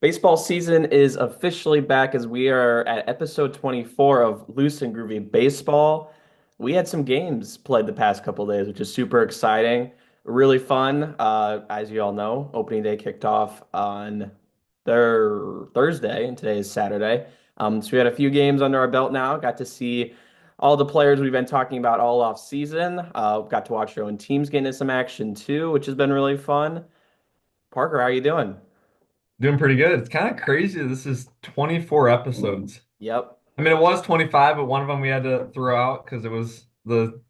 Baseball season is officially back as we are at episode 24 of Loose and Groovy Baseball. We had some games played the past couple days, which is super exciting, really fun. As you all know, opening day kicked off on Thursday, and today is Saturday. So we had a few games under our belt now. Got to see all the players we've been talking about all off season. Got to watch our own teams get into some action too, which has been really fun. Parker, how are you doing? Doing pretty good. It's kind of crazy. This is 24 episodes. Yep, I mean, it was 25, but one of them we had to throw out because it was the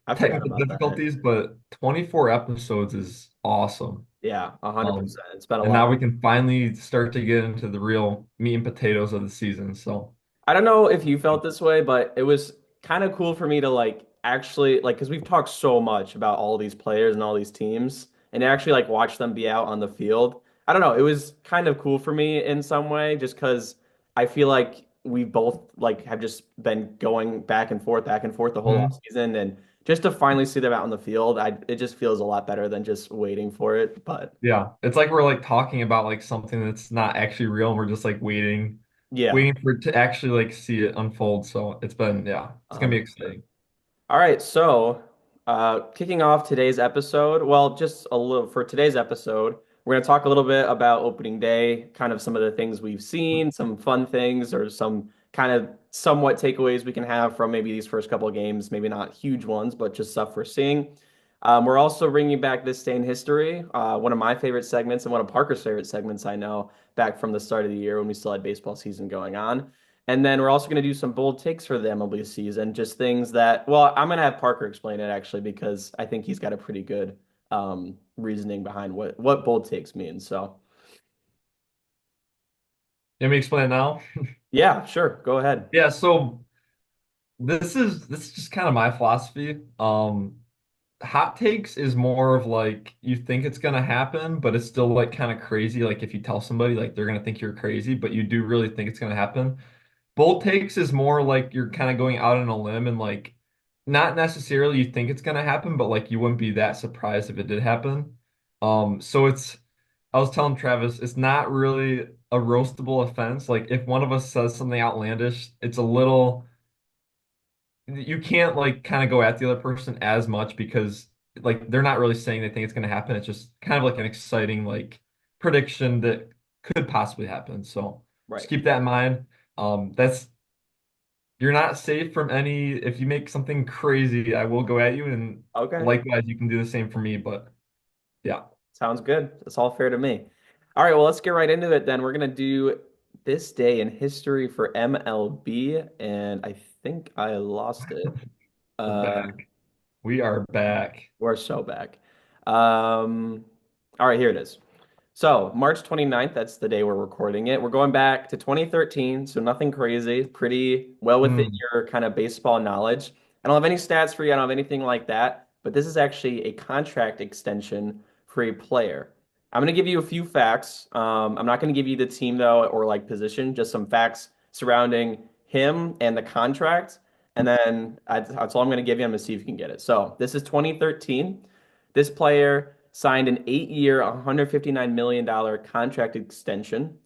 I forgot technical about that. difficulties, but 24 episodes is awesome. Yeah, Um, 100%. It's been a and lot. now we can finally start to get into the real meat and potatoes of the season. So, I don't know if you felt this way, but it was kind of cool for me to like actually like because we've talked so much about all these players and all these teams and to actually like watch them be out on the field. I don't know, it was kind of cool for me in some way just because I feel like we both like have just been going back and forth the whole mhm. offseason and just to finally see them out on the field, it just feels a lot better than just waiting for it. But Yeah, it's like we're like talking about like something that's not actually real, and we're just like yeah, waiting for it to actually like see it unfold. So it's been, yeah, it's gonna be 100%. exciting. All right, so kicking off today's episode, well, just a little for today's episode, we're going to talk a little bit about opening day, kind of some of the things we've seen, some fun things, or some kind of somewhat takeaways we can have from maybe these first couple of games, maybe not huge ones, but just stuff we're seeing. We're also bringing back This Day in History, one of my favorite segments and one of Parker's favorite segments, I know, back from the start of the year when we still had baseball season going on. And then we're also going to do some bold takes for the MLB season, just things that, well, I'm going to have Parker explain it actually because I think he's got a pretty good reasoning behind what bold takes mean. So, Let me explain it now. yeah, sure, go ahead. Yeah, so this is just kind of my philosophy. Hot takes is more of like you think it's gonna happen, but it's still like kind of crazy. Like if you tell somebody, like they're gonna think you're crazy, but you do really think it's gonna happen. Bold takes is more like you're kind of going out on a limb and like not necessarily you think it's gonna happen, but like you wouldn't be that surprised if it did happen. So I was telling Travis, it's not really a roastable offense. Like if one of us says something outlandish, it's a little you can't like kind of go at the other person as much because like they're not really saying they think it's going to happen. It's just kind of like an exciting like prediction that could possibly happen. So just Right. keep that in mind. That's you're not safe from any if you make something crazy, I will go at you and Okay. likewise you can do the same for me, but yeah. Sounds good. That's all fair to me. All right, well, let's get right into it then. We're going to do this day in history for MLB, and I think I lost it. We're Uh, back. We are back. we're so back. All right, here it is. So, March 29th, that's the day we're recording it. We're going back to 2013, so nothing crazy, pretty well within Hmm. your kind of baseball knowledge. I don't have any stats for you, I don't have anything like that, but this is actually a contract extension for a player. I'm going to give you a few facts. I'm not going to give you the team, though, or like position, just some facts surrounding him and the contract. And then that's all I'm going to give you. I'm going to see if you can get it. So, this is 2013. This player signed an 8-year, $159 million contract extension.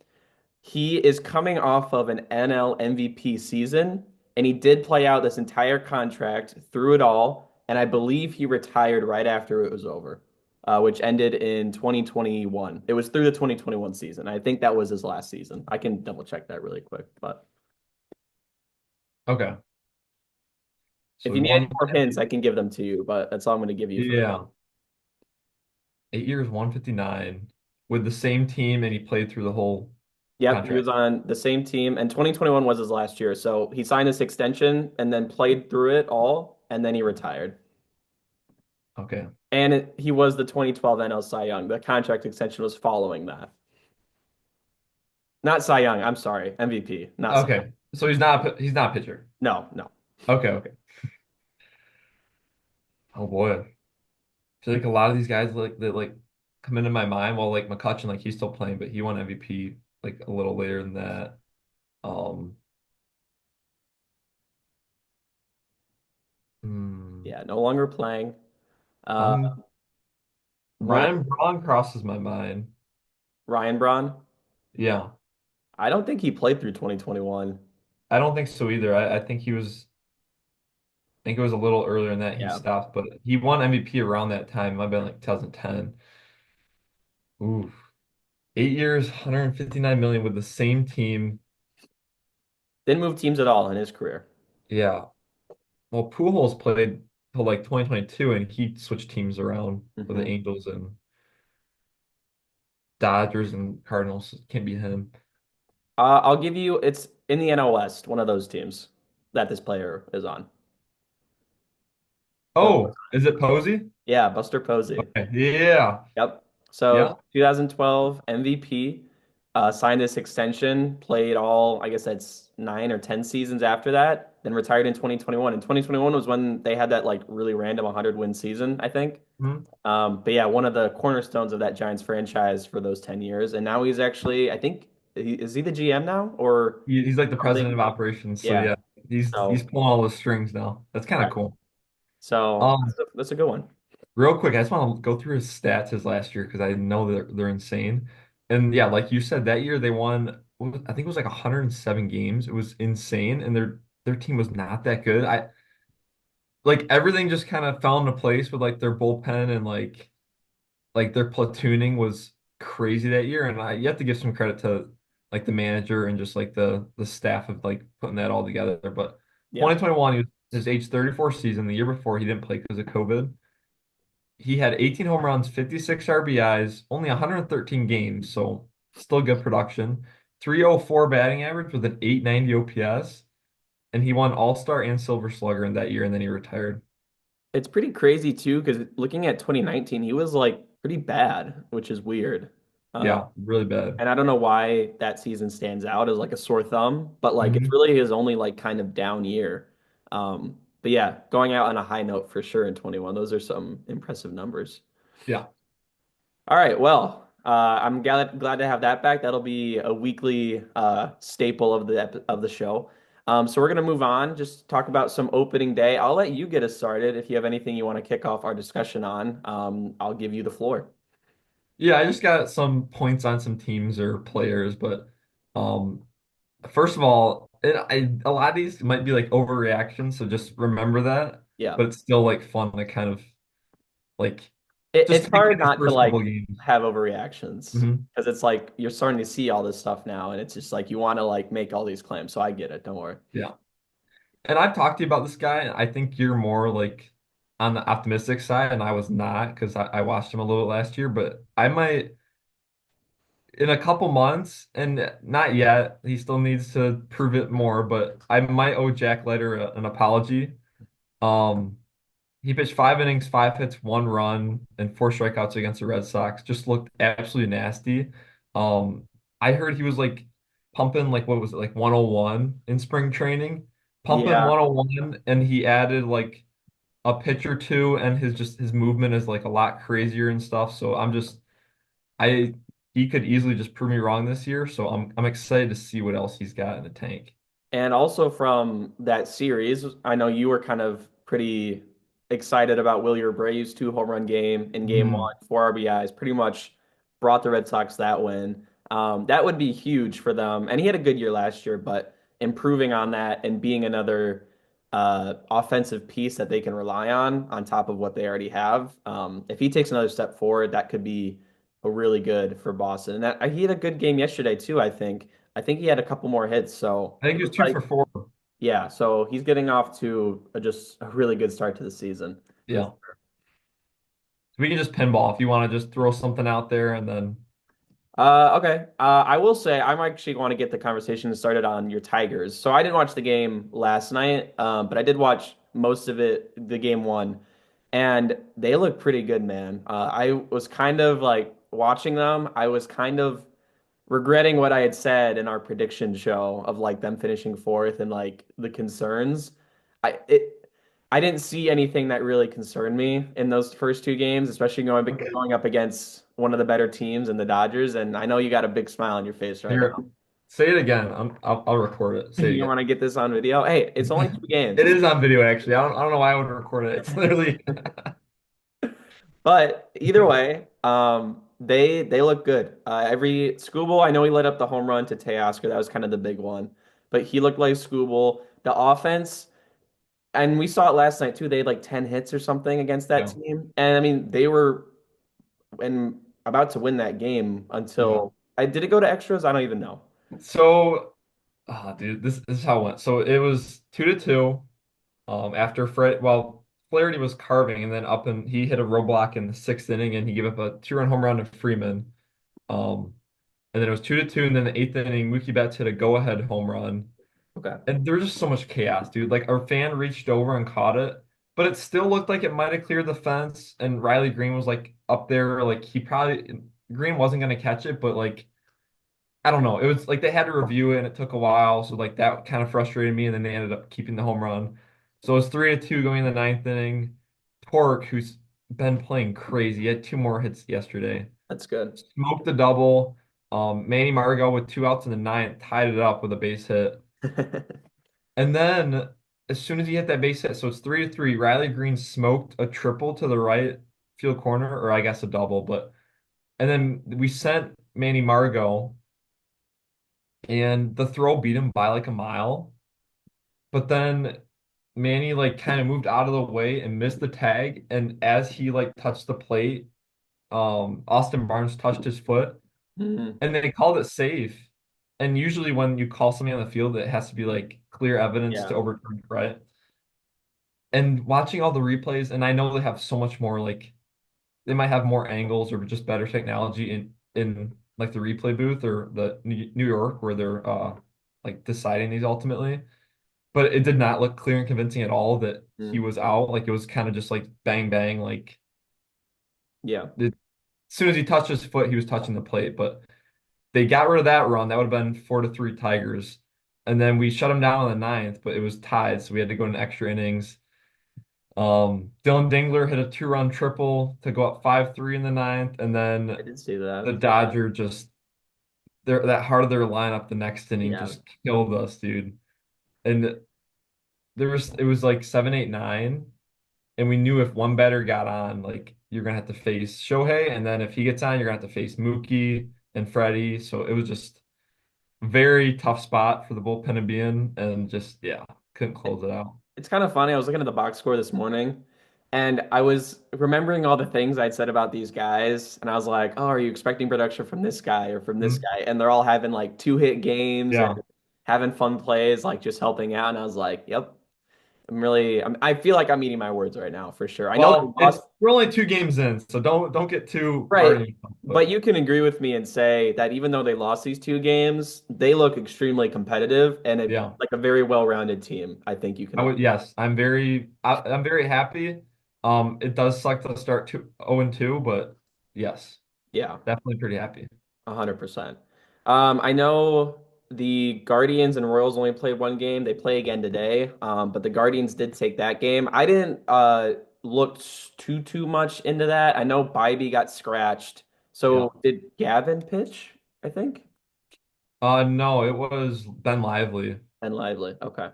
He is coming off of an NL MVP season, and he did play out this entire contract through it all. And I believe he retired right after it was over, which ended in 2021. It was through the 2021 season. I think that was his last season. I can double check that really quick. But Okay. So if we you need any won. more hints, I can give them to you. But that's all I'm going to give you for right Yeah. 8 years, 159 with the same team and he played through the whole Yep, he was contract. on the same team, and 2021 was his last year. So he signed this extension and then played through it all, and then he retired. Okay. And he was the 2012 NL Cy Young. The contract extension was following that. Not Cy Young, I'm sorry, MVP, not Cy Young. Okay. So he's not a pitcher. No, no. Okay, okay. Oh boy. I feel like a lot of these guys like that like come into my mind while like McCutcheon, like he's still playing, but he won MVP like a little later than that. Um hmm, Yeah, no longer playing. Uh, um one Ryan Braun crosses my mind. Ryan Braun. Yeah. I don't think he played through 2021. I don't think so either. I think I think it was a little earlier than that he Yeah. stopped, but he won MVP around that time. It might have been like 2010. Ooh, 8 years, 159 million with the same team. Didn't move teams at all in his career. Yeah. Well, Pujols played till like 2022 and he switched teams around with the Hmm. Angels and Dodgers and Cardinals. Can't beat him. I'll give you it's in the NL West, one of those teams that this player is on. One more Oh, time. is it Posey? Yeah, Buster Posey. Okay. Yeah. Yep. So Yeah. 2012 MVP, signed this extension, played all, I guess that's 9 or 10 seasons after that, then retired in 2021. And 2021 was when they had that like really random 100 win season, I think. Mhm. But yeah, one of the cornerstones of that Giants franchise for those 10 years. And now he's actually, I think, is he the GM now or He's like the president of something? operations. So Yeah. yeah, he's So, pulling all the strings now. That's kind yeah. of cool. So Um, that's a good one. Real quick, I just want to go through his stats his last year because I know they're insane. And yeah, like you said, that year they won, I think it was like 107 games. It was insane, and their team was not that good. I like everything just kind of fell into place with like their bullpen and like their platooning was crazy that year. And you have to give some credit to like the manager and just like the staff of like putting that all together. But Yeah. 2021, he was his age 34 season. The year before, he didn't play because of COVID. He had 18 home runs, 56 RBIs, only 113 games, so still good production. 304 batting average with an 890 OPS, and he won All-Star and Silver Slugger in that year, and then he retired. It's pretty crazy too, because looking at 2019, he was like pretty bad, which is weird. Uh, Yeah, really bad. and I don't know why that season stands out as like a sore thumb, but like it's Hmm. really his only like kind of down year. But yeah, going out on a high note for sure in 21. Those are some impressive numbers. Yeah. All right, well, I'm glad to have that back. That'll be a weekly staple of the show. So we're gonna move on. Just talk about some opening day. I'll let you get us started. If you have anything you want to kick off our discussion on, I'll give you the floor. Yeah, I just got some points on some teams or players, but um, first of all, a lot of these might be like overreactions, so just remember that. Yeah, But it's still like fun to kind of like just it's take in hard these not to first couple like games. have overreactions Mhm. because it's like you're starting to see all this stuff now, and it's just like you want to like make all these claims. So I get it. Don't worry. Yeah. And I've talked to you about this guy, and I think you're more like on the optimistic side, and I was not because I watched him a little bit last year, but I might in a couple months, and not yet. He still needs to prove it more, but I might owe Jack Leiter an apology. Um, he pitched 5 innings, 5 hits, 1 run, and 4 strikeouts against the Red Sox. Just looked absolutely nasty. Um, I heard he was like pumping like what was it like 101 in spring training, pumping Yeah. 101, and he added like a pitch or two, and his movement is like a lot crazier and stuff. So I he could easily just prove me wrong this year. So I'm excited to see what else he's got in the tank. And also from that series, I know you were kind of pretty excited about Willie Abreu's 2 home run game in game Mhm. one, 4 RBIs, pretty much brought the Red Sox that win. That would be huge for them. And he had a good year last year, but improving on that and being another offensive piece that they can rely on top of what they already have. If he takes another step forward, that could be a really good for Boston. And that he had a good game yesterday too, I think. I think he had a couple more hits, so I think it he was looks two like for four. yeah. So he's getting off to just a really good start to the season for Yeah. We can just pinball if you want to just throw something out there and then Okay. I will say I'm actually going to get the conversation started on your Tigers. So I didn't watch the game last night, but I did watch most of it, the game one, and they look pretty good, man. I was kind of like watching them. I was kind of regretting what I had said in our prediction show of like them finishing fourth and like the concerns. I didn't see anything that really concerned me in those first 2 games, especially okay. going up against one of the better teams in the Dodgers. And I know you got a big smile on your face right Here, now. say it again. I'll record it. Say You it want to get this on video? Hey, it's only again. 2 games. It is on video actually. I don't know why I would record it. It's literally But either way, they look good. Every Scooble, I know he led up the home run to Teoscar. That was kind of the big one, but he looked like Scooble. The offense, and we saw it last night too. They had like 10 hits or something against that Yeah. team, and I mean they were about to win that game Yeah. until I did it go to extras? I don't even know. So, dude, this is how it went. So it was 2-2. After Flaherty was carving, and then he hit a roadblock in the sixth inning, and he gave up a 2-run home run to Freeman. Um, and then it was 2-2, and then the eighth inning, Mookie Betts hit a go-ahead home run. Okay. And there was just so much chaos, dude. Like our fan reached over and caught it, but it still looked like it might have cleared the fence. And Riley Green was like up there, like Green wasn't gonna catch it, but like I don't know. It was like they had to review it, and it took a while. So like that kind of frustrated me, and then they ended up keeping the home run. So it was 3-2 going in the ninth inning. Torque, who's been playing crazy, he had two more hits yesterday. That's good. Smoked the double. Manny Margot with two outs in the ninth tied it up with a base hit. And then as soon as he hit that base hit, so it's 3-3, Riley Green smoked a triple to the right field corner, or I guess a double, but and then we sent Manny Margot and the throw beat him by like a mile. But then Manny like kind of moved out of the way and missed the tag. And as he like touched the plate, Austin Barnes touched his foot Mhm. and they called it safe. And usually when you call something on the field, it has to be like clear evidence to Yeah. overturn it, right? And watching all the replays, and I know they have so much more like they might have more angles or just better technology in like the replay booth or the New York where they're like deciding these ultimately. But it did not look clear and convincing at all that he Mm. was out. Like it was kind of just like bang bang. Yeah. As soon as he touched his foot, he was touching the plate. But they got rid of that run. That would have been 4-3 Tigers. And then we shut him down in the ninth, but it was tied, so we had to go in extra innings. Dylan Dingler hit a two-run triple to go up 5-3 in the ninth, and I then did see the that. Dodger just that heart of their lineup the next inning Yeah. just killed us, dude. And it was like 7-8-9. And we knew if one batter got on, like you're gonna have to face Shohei, and then if he gets on, you're gonna have to face Mookie and Freddie. So it was just very tough spot for the bullpen to be in, and just yeah, couldn't close it out. It's kind of funny. I was looking at the box score this morning and I was remembering all the things I'd said about these guys. And I was like, oh, are you expecting production from this guy or from this Mhm. guy? And they're all having like two hit games and Yeah. having fun plays, like just helping out. And I was like, yep, I feel like I'm eating my words right now for sure. I know they Well, lost, we're only two games in, so don't get too hard right? on yourself. But But you can agree with me and say that even though they lost these two games, they look extremely competitive and yeah, like a very well-rounded team. I think you can agree. yes, I'm very happy. It does suck to start 0-2, but yes, Yeah. definitely pretty happy. 100%. I know the Guardians and Royals only played one game. They play again today, but the Guardians did take that game. I didn't look too much into that. I know Bybee got scratched. Yeah. So did Gavin pitch? I think. No, it was Ben Lively. And Lively. Okay.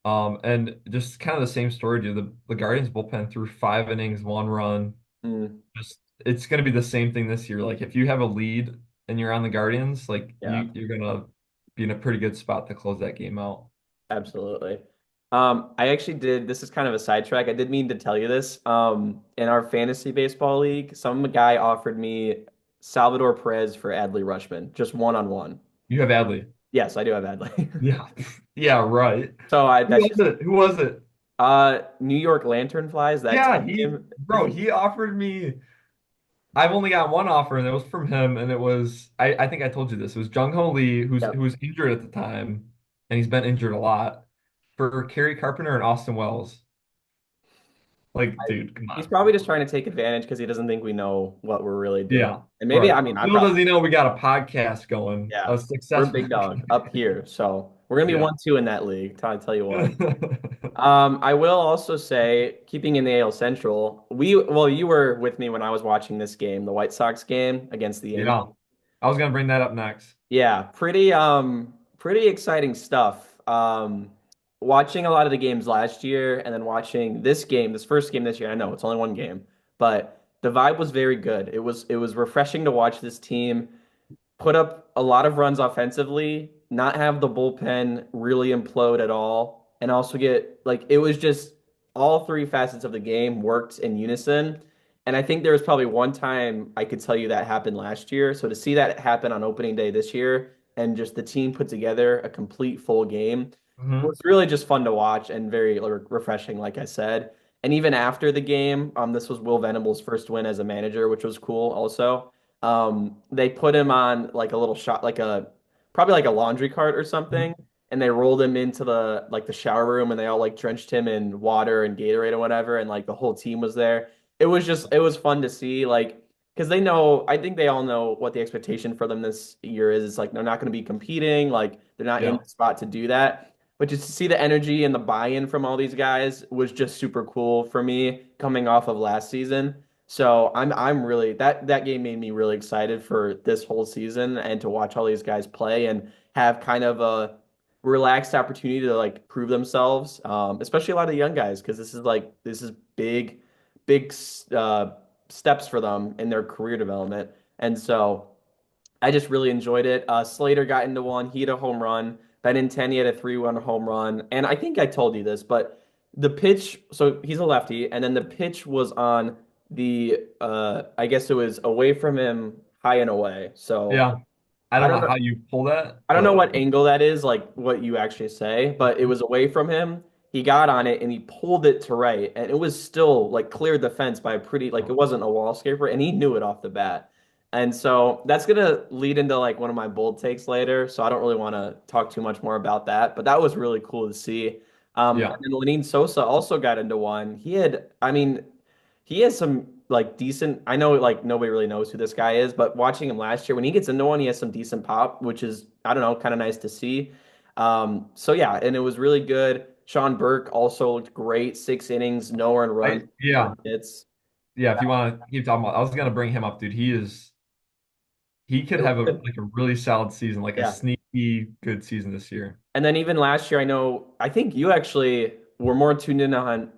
And just kind of the same story, dude. The Guardians bullpen threw 5 innings, one run. Mm, Just it's gonna be the same thing this year. Like if you have a lead and you're on the Guardians, like yeah. you're gonna be in a pretty good spot to close that game out. Absolutely. I actually did, this is kind of a sidetrack. I did mean to tell you this. In our fantasy baseball league, some guy offered me Salvador Perez for Adley Rutschman, just one on one. You have Adley. Yes, I do have Adley. Yeah. Yeah, right. So I Who that's was just it? Who was it? New York Lanternflies, that Yeah, team. he offered me. I've only got one offer, and it was from him, and it was I think I told you this. It was Jung Ho Lee, who Yep. was injured at the time, and he's been injured a lot, for Kerry Carpenter and Austin Wells. Like, dude, come He's on. probably just trying to take advantage because he doesn't think we know what we're really doing. Yeah, And maybe, right. I mean, I Little probably, does he know we got a podcast going, yeah, a we're success big podcast. dog up here. So we're gonna be Yeah. 1-2 in that league. I tell you what. I will also say, keeping in the AL Central, well, you were with me when I was watching this game, the White Sox game against the Yankees. Yeah. I was gonna bring that up next. Yeah, pretty exciting stuff. Watching a lot of the games last year and then watching this game, this first game this year, I know it's only one game, but the vibe was very good. It was refreshing to watch this team put up a lot of runs offensively, not have the bullpen really implode at all, and also get like it was just all three facets of the game worked in unison. And I think there was probably one time I could tell you that happened last year. So to see that happen on opening day this year and just the team put together a complete full game Hmm. was really just fun to watch and very refreshing, like I said. And even after the game, this was Will Venable's first win as a manager, which was cool also. They put him on like a little shot, like a probably like a laundry cart or something, and they rolled him into the shower room, and they all like drenched him in water and Gatorade or whatever, and like the whole team was there. It was fun to see, like because they know, I think they all know what the expectation for them this year is. It's like they're not going to be competing, like they're not in Yeah. the spot to do that. But just to see the energy and the buy-in from all these guys was just super cool for me coming off of last season. So I'm really that game made me really excited for this whole season and to watch all these guys play and have kind of a relaxed opportunity to like prove themselves, especially a lot of the young guys because this is big steps for them in their career development. And so I just really enjoyed it. Slater got into one. He had a home run. Benintendi had a 3-1 home run. And I think I told you this, but the pitch, so he's a lefty, and then the pitch was on I guess it was away from him, high and away. So Yeah. I I don't don't know know. how you pull that, I don't know but what angle that is, like what you actually say, but it was away from him. He got on it and he pulled it to right, and it was still like cleared the fence by a pretty, like it wasn't a wall scraper, and he knew it off the bat. And so that's gonna lead into like one of my bold takes later. So I don't really want to talk too much more about that, but that was really cool to see. And yeah. then Lenine Sosa also got into one. I mean, he has some like decent. I know like nobody really knows who this guy is, but watching him last year, when he gets into one, he has some decent pop, which is I don't know, kind of nice to see. So yeah, and it was really good. Sean Burke also looked great. 6 innings, no earned runs, Yeah. hits. Yeah, if you want to keep talking about, I was gonna bring him up, dude. He could It was have a good. like a really solid season, like a Yeah. sneaky good season this year. And then even last year, I think you actually were more tuned in on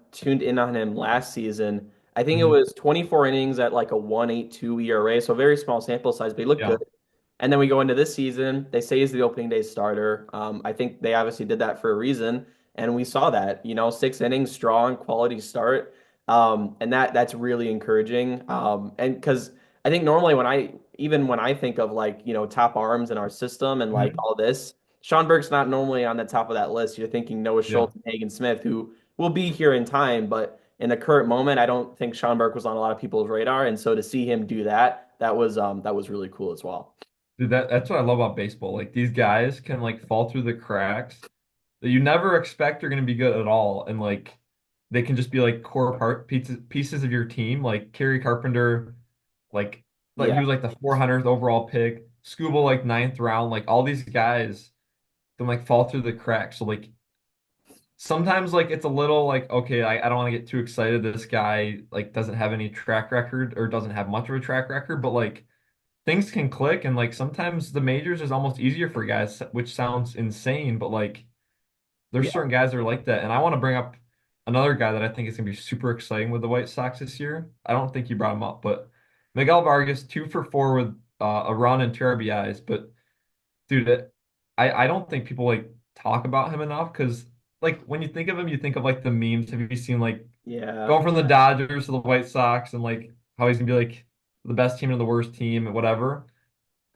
him last season. I think it Mhm. was 24 innings at like a 1.82 ERA, so very small sample size, but he looked good. Yeah. And then we go into this season. They say he's the opening day starter. I think they obviously did that for a reason, and we saw that. 6 innings, strong, quality start, and that's really encouraging. And because I think normally when I think of like top arms in our system and like Mhm. all this, Sean Burke's not normally on the top of that list. You're thinking Noah Yeah. Schultz and Hagen Smith, who will be here in time, but in the current moment, I don't think Sean Burke was on a lot of people's radar. And so to see him do that, that was really cool as well. Dude, that's what I love about baseball. Like these guys can like fall through the cracks that you never expect are going to be good at all, and like they can just be like core pieces of your team. Like Kerry Carpenter, like Yeah, he was like the 400th overall pick. Scuba like ninth round. Like all these guys can like fall through the cracks. So like sometimes like it's a little like okay, I don't want to get too excited. This guy like doesn't have any track record or doesn't have much of a track record, but like things can click and like sometimes the majors is almost easier for guys, which sounds insane, but like there's yeah, certain guys that are like that. And I want to bring up another guy that I think is gonna be super exciting with the White Sox this year. I don't think you brought him up, but Miguel Vargas, 2 for 4 with a run and 2 RBIs. But dude, I don't think people like talk about him enough because like when you think of him, you think of like the memes. Have you seen like yeah, going from the Dodgers to the White Sox and like how he's gonna be like the best team and the worst team and whatever?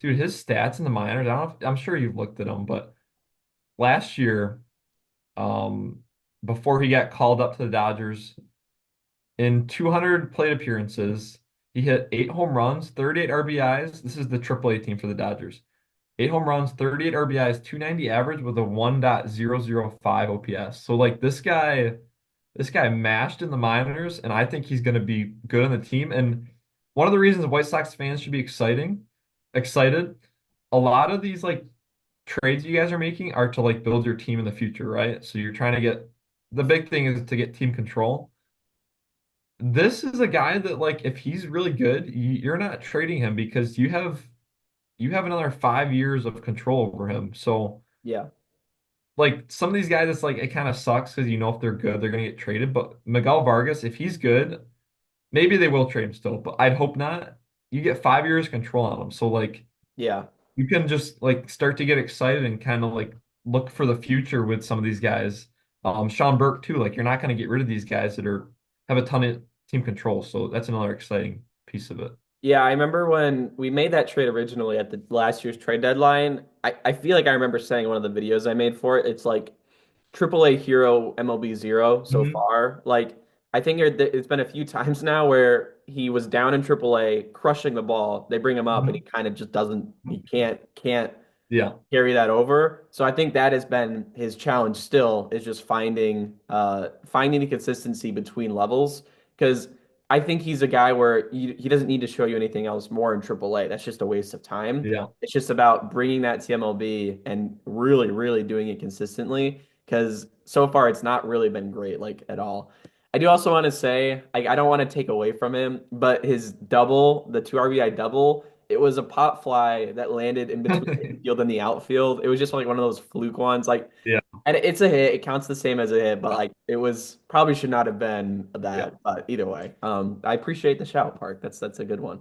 Dude, his stats in the minors, I don't know I'm sure you've looked at them, but last year, um, before he got called up to the Dodgers, in 200 plate appearances, he hit 8 home runs, 38 RBIs. This is the AAA team for the Dodgers. 8 home runs, 38 RBIs, 290 average with a 1.005 OPS. So like this guy mashed in the minors, and I think he's going to be good on the team. And one of the reasons White Sox fans should be excited, a lot of these like trades you guys are making are to like build your team in the future, right? So you're trying to get the big thing is to get team control. This is a guy that like if he's really good, you're not trading him because you have another 5 years of control over him. So yeah, like some of these guys, it's like it kind of sucks because you know if they're good, they're gonna get traded. But Miguel Vargas, if he's good, maybe they will trade him still, but I'd hope not. You get 5 years control on him, so like Yeah. you can just like start to get excited and kind of like look for the future with some of these guys. Sean Burke too. Like you're not going to get rid of these guys that are have a ton of team control, so that's another exciting piece of it. Yeah, I remember when we made that trade originally at the last year's trade deadline. I feel like I remember saying in one of the videos I made for it, it's like AAA hero MLB zero so Hmm. far. Like I think it's been a few times now where he was down in AAA, crushing the ball. They bring him up and he Hmm. kind of just doesn't. He can't Yeah, carry that over. So I think that has been his challenge still is just finding the consistency between levels because I think he's a guy where he doesn't need to show you anything else more in AAA. That's just a waste of time. yeah. It's just about bringing that to MLB and really, really doing it consistently because so far it's not really been great, like at all. I do also want to say, I don't want to take away from him, but his double, the two RBI double, it was a pop fly that landed in between the infield and the outfield. It was just like one of those fluke ones. Like, Yeah, and it's a hit. It counts the same as a hit, but like it was probably should not have been yeah. that. But either way, I appreciate the shout, Park. That's a good one.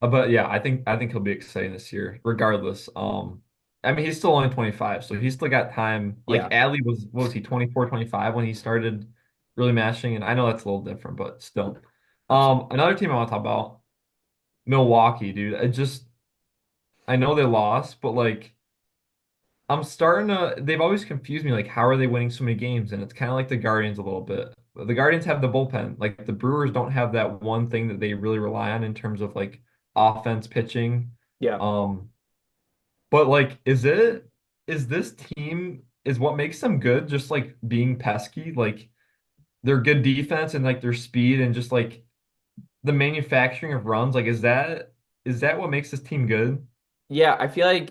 But yeah, I think he'll be exciting this year, regardless. I mean, he's still only 25, so he's still got time. Like Yeah, Adley was, what was he, 24, 25 when he started really mashing, and I know that's a little different, but still. absolutely. Another team I want to talk about, Milwaukee, dude. I know they lost, but like I'm starting to. They've always confused me. Like, how are they winning so many games? And it's kind of like the Guardians a little bit. The Guardians have the bullpen. Like the Brewers don't have that one thing that they really rely on in terms of like offense, pitching. Yeah. Um, but like, is this team is what makes them good? Just like being pesky, like their good defense and like their speed and just like the manufacturing of runs. Like, is that what makes this team good? Yeah, I think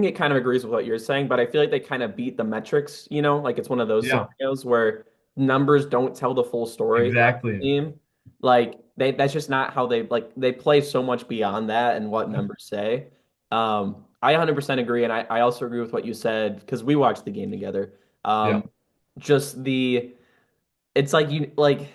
it kind of agrees with what you're saying, but I feel like they kind of beat the metrics, like it's one of those Yeah, scenarios where numbers don't tell the full story about the exactly. team. Like that's just not how they play so much beyond that and what numbers say. I 100% agree, and I also agree with what you said because we watched the game together. Yeah. Um, just the it's like you like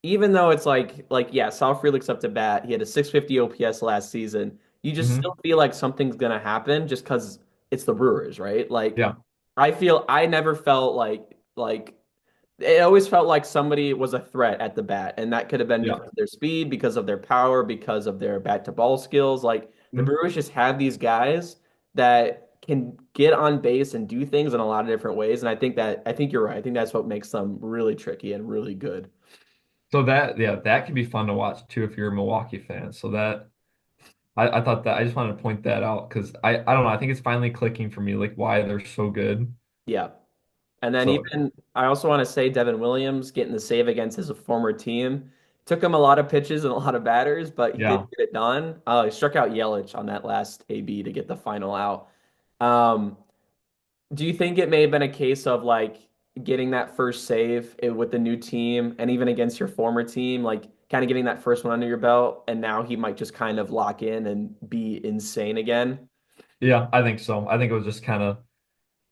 even though it's like yeah, South Frelick's up to bat. He had a 650 OPS last season. You just Hmm. still feel like something's gonna happen just because it's the Brewers, right? Like Yeah. I never felt like it always felt like somebody was a threat at the bat, and that could have been Yeah. because of their speed, because of their power, because of their bat to ball skills. Like the Mhm. Brewers just have these guys that can get on base and do things in a lot of different ways, and I think you're right. I think that's what makes them really tricky and really good. So that can be fun to watch too if you're a Milwaukee fan. So that I thought that I just wanted to point that out because I don't know, I think it's finally clicking for me like why they're so good. Yeah. And then So even I also want to say Devin Williams getting the save against his former team. Took him a lot of pitches and a lot of batters, but he did yeah. get it done. He struck out Yelich on that last AB to get the final out. Um, do you think it may have been a case of like getting that first save with the new team and even against your former team, like kind of getting that first one under your belt, and now he might just kind of lock in and be insane again? Yeah, I think so. I think it was just kind of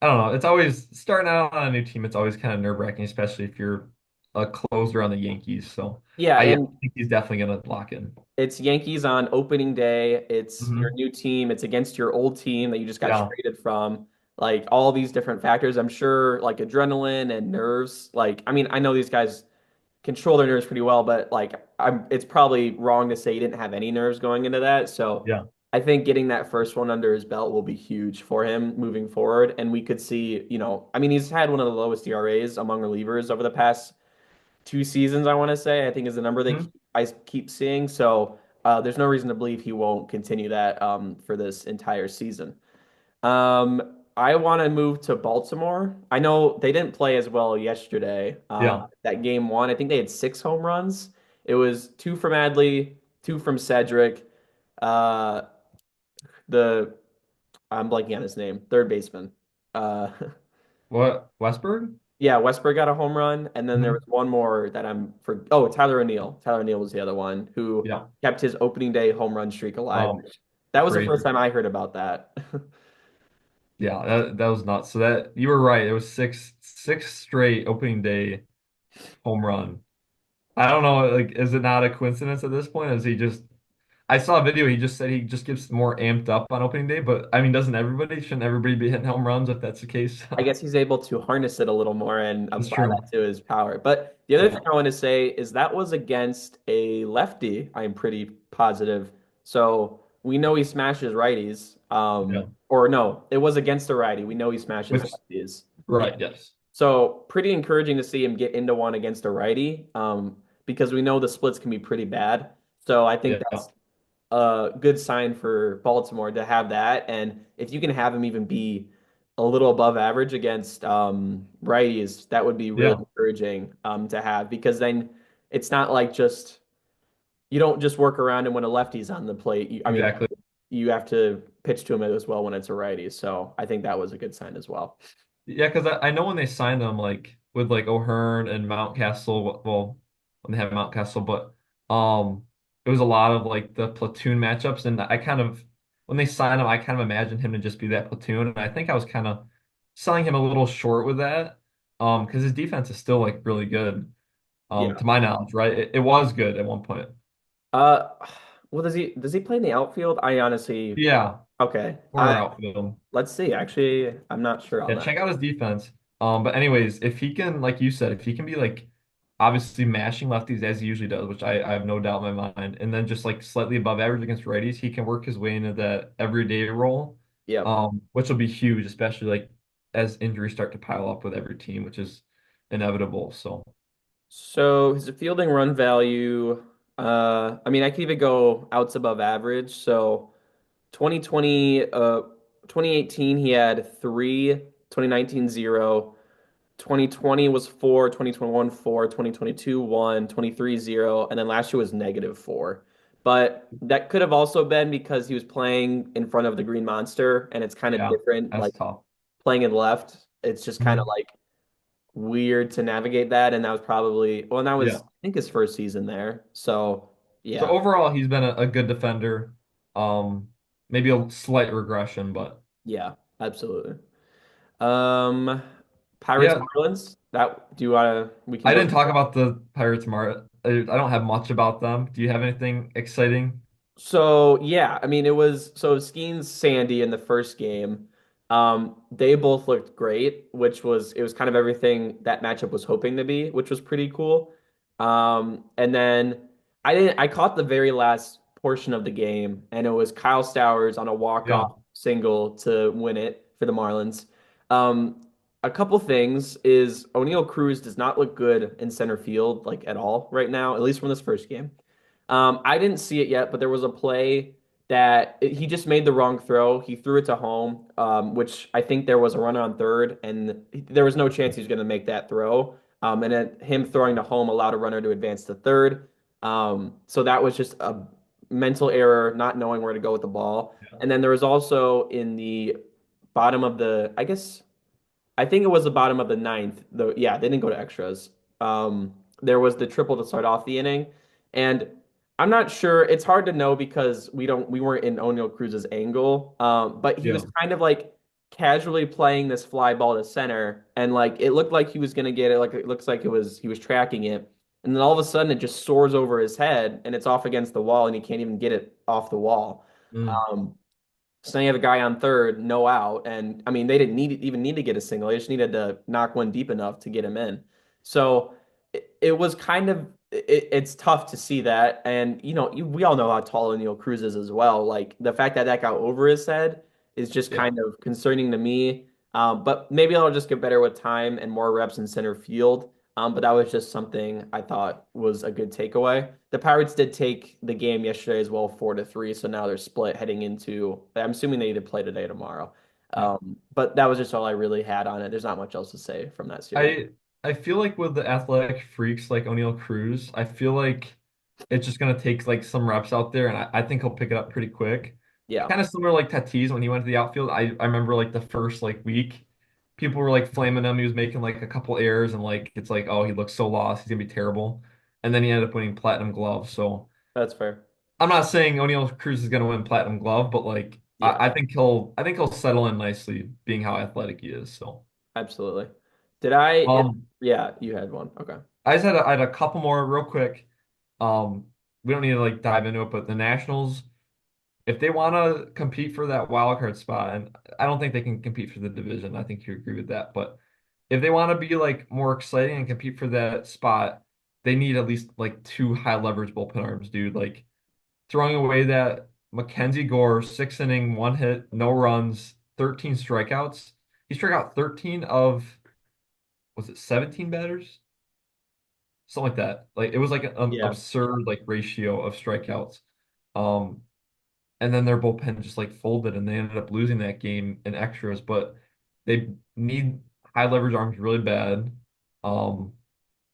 I don't know. It's always starting out on a new team, it's always kind of nerve-wracking, especially if you're a closer on the Yankees. So Yeah, I and think he's definitely gonna lock in. it's Yankees on opening day. It's your Hmm. new team. It's against your old team that you just got Yeah. traded from. Like all these different factors. I'm sure like adrenaline and nerves. Like, I mean, I know these guys control their nerves pretty well, but like it's probably wrong to say he didn't have any nerves going into that. So Yeah. I think getting that first one under his belt will be huge for him moving forward. And we could see, I mean, he's had one of the lowest ERAs among relievers over the past 2 seasons, I want to say, I think is the number Mhm. I keep seeing. So there's no reason to believe he won't continue that for this entire season. I want to move to Baltimore. I know they didn't play as well yesterday. Yeah. That game one, I think they had 6 home runs. It was two from Adley, two from Cedric. Uh, the I'm blanking on his name, third baseman. Uh, What? Westberg? Yeah, Westbrook got a home run, and then there was Hmm. one more that I'm for. Oh, Tyler O'Neill. Tyler O'Neill was the other one who Yeah. kept his opening day home run streak alive. Um, That was the first Crazy. time I heard about that. Yeah, that was nuts. So that you were right. It was six straight opening day home run. I don't know, like, is it not a coincidence at this point? Is he just I saw a video, he just said he just gets more amped up on opening day, but I mean, doesn't everybody? Shouldn't everybody be hitting home runs if that's the case? I guess he's able to harness it a little more and That's apply true. that to his power. But the other thing Yeah. I want to say is that was against a lefty, I'm pretty positive. So we know he smashes righties. Yeah. Or no, it was against a righty. We know he smashes Which, lefties. Yeah. right, yes. So pretty encouraging to see him get into one against a righty, because we know the splits can be pretty bad. So I think Yeah. that's a good sign for Baltimore to have that. And if you can have him even be a little above average against righties, that would be really Yeah, encouraging to have, because then it's not like just you don't just work around him when a lefty's on the plate. I mean, exactly. you have to pitch to him as well when it's a righty. So I think that was a good sign as well. Yeah, because I know when they signed him, like with like O'Hearn and Mountcastle, well, when they had Mountcastle, but it was a lot of like the platoon matchups, and I kind of when they signed him, I kind of imagined him to just be that platoon, and I think I was kind of selling him a little short with that, because his defense is still like really good, Yeah. to my knowledge, right? It was good at one point. Uh, well, does he play in the outfield? I honestly, Yeah, okay. corner outfield. Let's see. Actually, I'm not sure on Yeah, that. check out his defense. But anyways, if he can, like you said, if he can be like obviously mashing lefties as he usually does, which I have no doubt in my mind, and then just like slightly above average against righties, he can work his way into that everyday role, Yep. which will be huge, especially like as injuries start to pile up with every team, which is inevitable. So So his fielding run value, I mean, I could even go outs above average. So 2020, 2018, he had three, 2019, zero, 2020 was four, 2021, four, 2022, one, 23, zero, and then last year was negative four. But that could have also been because he was playing in front of the Green Monster, and it's kind of yeah, different. that's Like tough. playing in left, it's just kind of Mhm. like weird to navigate that. And that was probably, well, and that was, Yeah. I think, his first season there. So So yeah, overall, he's been a good defender. Um, Maybe a slight regression, but yeah, absolutely. Um, Pirates yeah. Marlins. That do you want to? We can I go. didn't talk about the Pirates Mar. I don't have much about them. Do you have anything exciting? So yeah, I mean it was so Skeens Sandy in the first game. They both looked great, which was it was kind of everything that matchup was hoping to be, which was pretty cool. And then I caught the very last portion of the game, and it was Kyle Stowers on a Yeah, walk-off single to win it for the Marlins. Um, a couple things is O'Neal Cruz does not look good in center field like at all right now, at least from this first game. I didn't see it yet, but there was a play that he just made the wrong throw. He threw it to home, which I think there was a runner on third, and there was no chance he was going to make that throw. And then him throwing to home allowed a runner to advance to third. So that was just a mental error, not knowing where to go with the ball. yeah, And then there was also in the bottom of the, I think it was the bottom of the ninth. Though, yeah, they didn't go to extras. There was the triple to start off the inning, and I'm not sure. It's hard to know because we weren't in O'Neal Cruz's angle. But he was yeah. kind of like casually playing this fly ball to center, and like it looked like he was gonna get it. Like it looks like it was he was tracking it, and then all of a sudden it just soars over his head, and it's off against the wall, and he can't even get it off the wall. Mm, Um, so now you have a guy on third, no out, and I mean they didn't even need to get a single. They just needed to knock one deep enough to get him in. So it was kind of it's tough to see that, and we all know how tall O'Neal Cruz is as well. Like the fact that that got over his head is just yeah, kind of concerning to me. But maybe I'll just get better with time and more reps in center field. But that was just something I thought was a good takeaway. The Pirates did take the game yesterday as well, 4-3. So now they're split heading into. I'm assuming they need to play today, tomorrow. yeah. But that was just all I really had on it. There's not much else to say from that series. I I feel like with the athletic freaks like O'Neal Cruz, I feel like it's just gonna take like some reps out there, and I think he'll pick it up pretty quick. Yeah, Kind of similar like Tatis when he went to the outfield. I remember like the first like week, people were like flaming him. He was making like a couple errors, and like it's like, oh, he looks so lost. He's gonna be terrible. And then he ended up winning platinum glove. So that's fair. I'm not saying O'Neal Cruz is gonna win platinum glove, but like Yeah, I think he'll settle in nicely, being how athletic he is. So absolutely. Did I? um Yeah, you had one. Okay. I had a couple more real quick. Um, we don't need to like dive into it, but the Nationals, if they want to compete for that wild card spot, and I don't think they can compete for the division. I think you agree with that. But if they want to be like more exciting and compete for that spot, they need at least like two high leverage bullpen arms, dude. Like throwing away that Mackenzie Gore 6 inning, one hit, no runs, 13 strikeouts. He struck out 13 of, was it 17 batters? Something like that. Like it was like an Yeah. absurd like ratio of strikeouts. Um, and then their bullpen just like folded and they ended up losing that game in extras, but they need high leverage arms really bad. Um,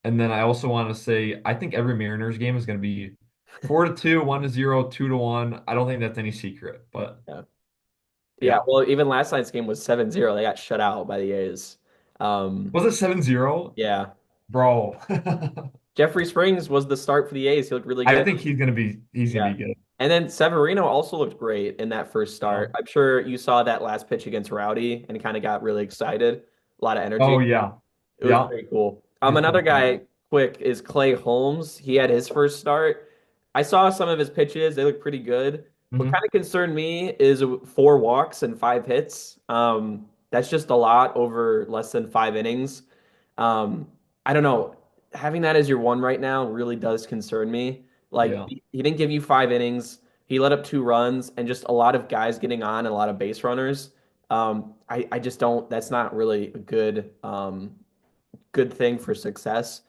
and then I also want to say I think every Mariners game is going to be 4-2, 1-0, 2-1. I don't think that's any secret, but Yeah. Yeah. yeah. Well, even last night's game was 7-0. They got shut out by the A's. Um, Was it 7-0? yeah. Bro. Jeffrey Springs was the start for the A's. He looked really I good. think he's gonna Yeah. be good. And then Severino also looked great in that first Yeah. start. I'm sure you saw that last pitch against Rowdy and kind of got really excited. A lot of Oh energy. yeah. It was Yeah. pretty cool. He's Another been fun. guy, quick, is Clay Holmes. He had his first start. I saw some of his pitches. They look pretty good. What kind Hmm. of concerned me is 4 walks and 5 hits. That's just a lot over less than 5 innings. Um, I don't know. Having that as your one right now really does concern me. Like Yeah. he didn't give you 5 innings. He let up 2 runs and just a lot of guys getting on and a lot of base runners. I just don't. That's not really a good thing for success.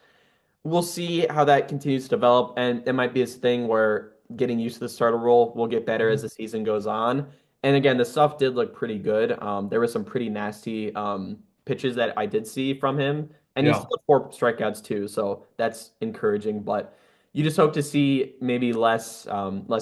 We'll see how that continues to develop, and it might be this thing where getting used to the starter role will get better as Mhm. the season goes on. And again, the stuff did look pretty good. There were some pretty nasty pitches that I did see from him, and he Yeah. still had 4 strikeouts too, so that's encouraging. But you just hope to see maybe less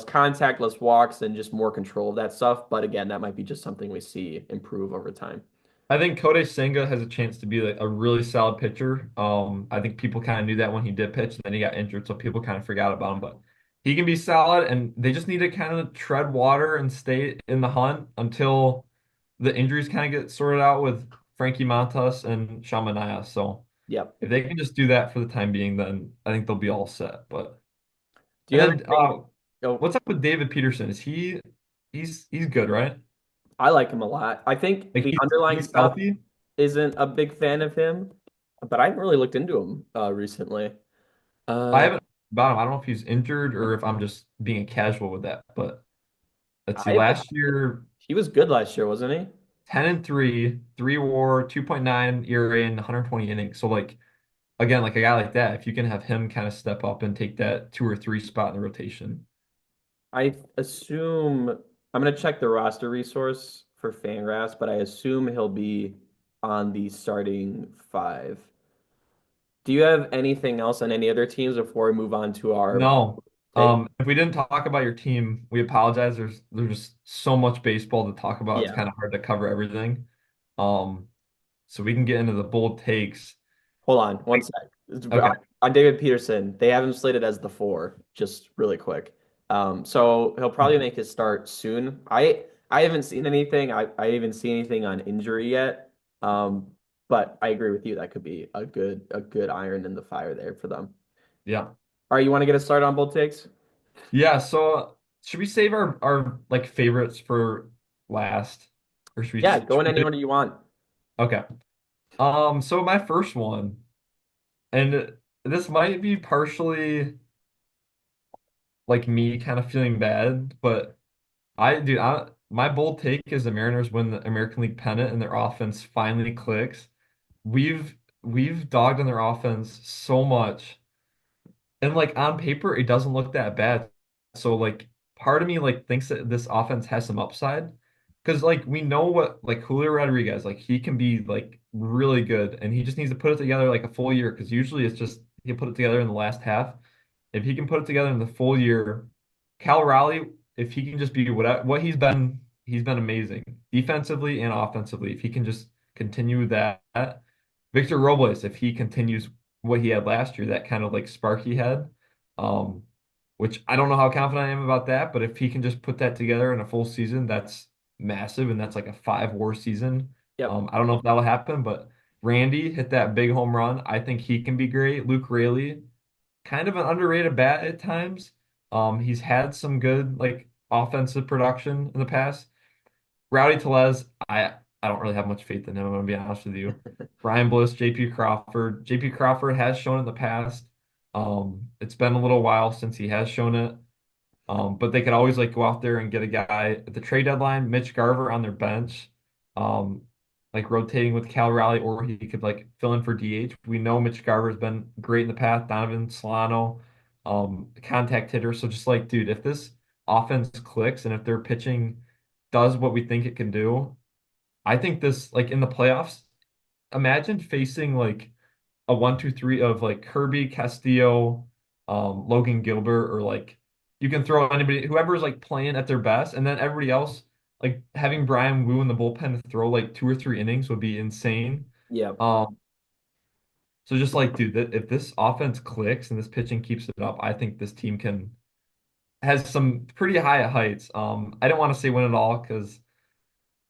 contact, less walks, and just more control of that stuff. But again, that might be just something we see improve over time. I think Kodai Senga has a chance to be like a really solid pitcher. I think people kind of knew that when he did pitch, and then he got injured, so people kind of forgot about him. But he can be solid, and they just need to kind of tread water and stay in the hunt until the injuries kind of get sorted out with Frankie Montas and Shamanaya. So Yep. if they can just do that for the time being, then I think they'll be all set. But Do you and have then anything? Oh, what's up with David Peterson? Is he's good, right? I like him a lot. I think Like the underlying he's stuff healthy. isn't a big fan of him, but I haven't really looked into him recently. I Uh, haven't about him. I don't know if he's injured or if I'm just being casual with that. But let's see. I Last year, He was good last year, wasn't he? 10-3, 3 WAR, 2.9 ERA, and 120 innings. So like again, like a guy like that, if you can have him kind of step up and take that 2 or 3 spot in the rotation. I assume I'm gonna check the roster resource for Fangraphs, but I assume he'll be on the starting five. Do you have anything else on any other teams before we move on to our No. take? If we didn't talk about your team, we apologize. There's just so much baseball to talk about. It's Yeah. kind of hard to cover everything. Um, so we can get into the bold takes. Hold on one sec. Okay. On David Peterson, they have him slated as the four, just really quick. So he'll probably make his start soon. I haven't seen anything. I haven't seen anything on injury yet. Um, but I agree with you. That could be a good iron in the fire there for them. Yeah. All right, you want to get us started on both takes? Yeah, so should we save our like favorites for last? Or should we Yeah, should go in we any do order you want. okay. So my first one, and this might be partially like me kind of feeling bad, but my bold take is the Mariners win the American League pennant and their offense finally clicks. We've dogged on their offense so much. And like on paper, it doesn't look that bad. So like part of me like thinks that this offense has some upside. Because like we know what like Julio Rodriguez, like he can be like really good and he just needs to put it together like a full year because usually it's just he put it together in the last half. If he can put it together in the full year, Cal Raleigh, if he can just be what he's been amazing defensively and offensively. If he can just continue that, Victor Robles, if he continues what he had last year, that kind of like spark he had, um, which I don't know how confident I am about that, but if he can just put that together in a full season, that's massive, and that's like a 5 WAR season. Yep. I don't know if that'll happen, but. Randy hit that big home run. I think he can be great. Luke Raley, kind of an underrated bat at times. He's had some good like offensive production in the past. Rowdy Tellez, I don't really have much faith in him, I'm gonna be honest with you. Brian Bliss, JP Crawford. JP Crawford has shown in the past. It's been a little while since he has shown it. But they could always like go out there and get a guy at the trade deadline, Mitch Garver on their bench, um, like rotating with Cal Raleigh, or he could like fill in for DH. We know Mitch Garver's been great in the past. Donovan Solano, contact hitter. So just like, dude, if this offense clicks and if their pitching does what we think it can do, I think this like in the playoffs, imagine facing like a 1, 2, 3 of like Kirby, Castillo, Logan Gilbert, or like you can throw anybody, whoever's like playing at their best, and then everybody else, like having Brian Wu in the bullpen to throw like 2 or 3 innings would be insane. Yeah. Um, so just like, dude, that if this offense clicks and this pitching keeps it up, I think this team can has some pretty high heights. I don't want to say win it all because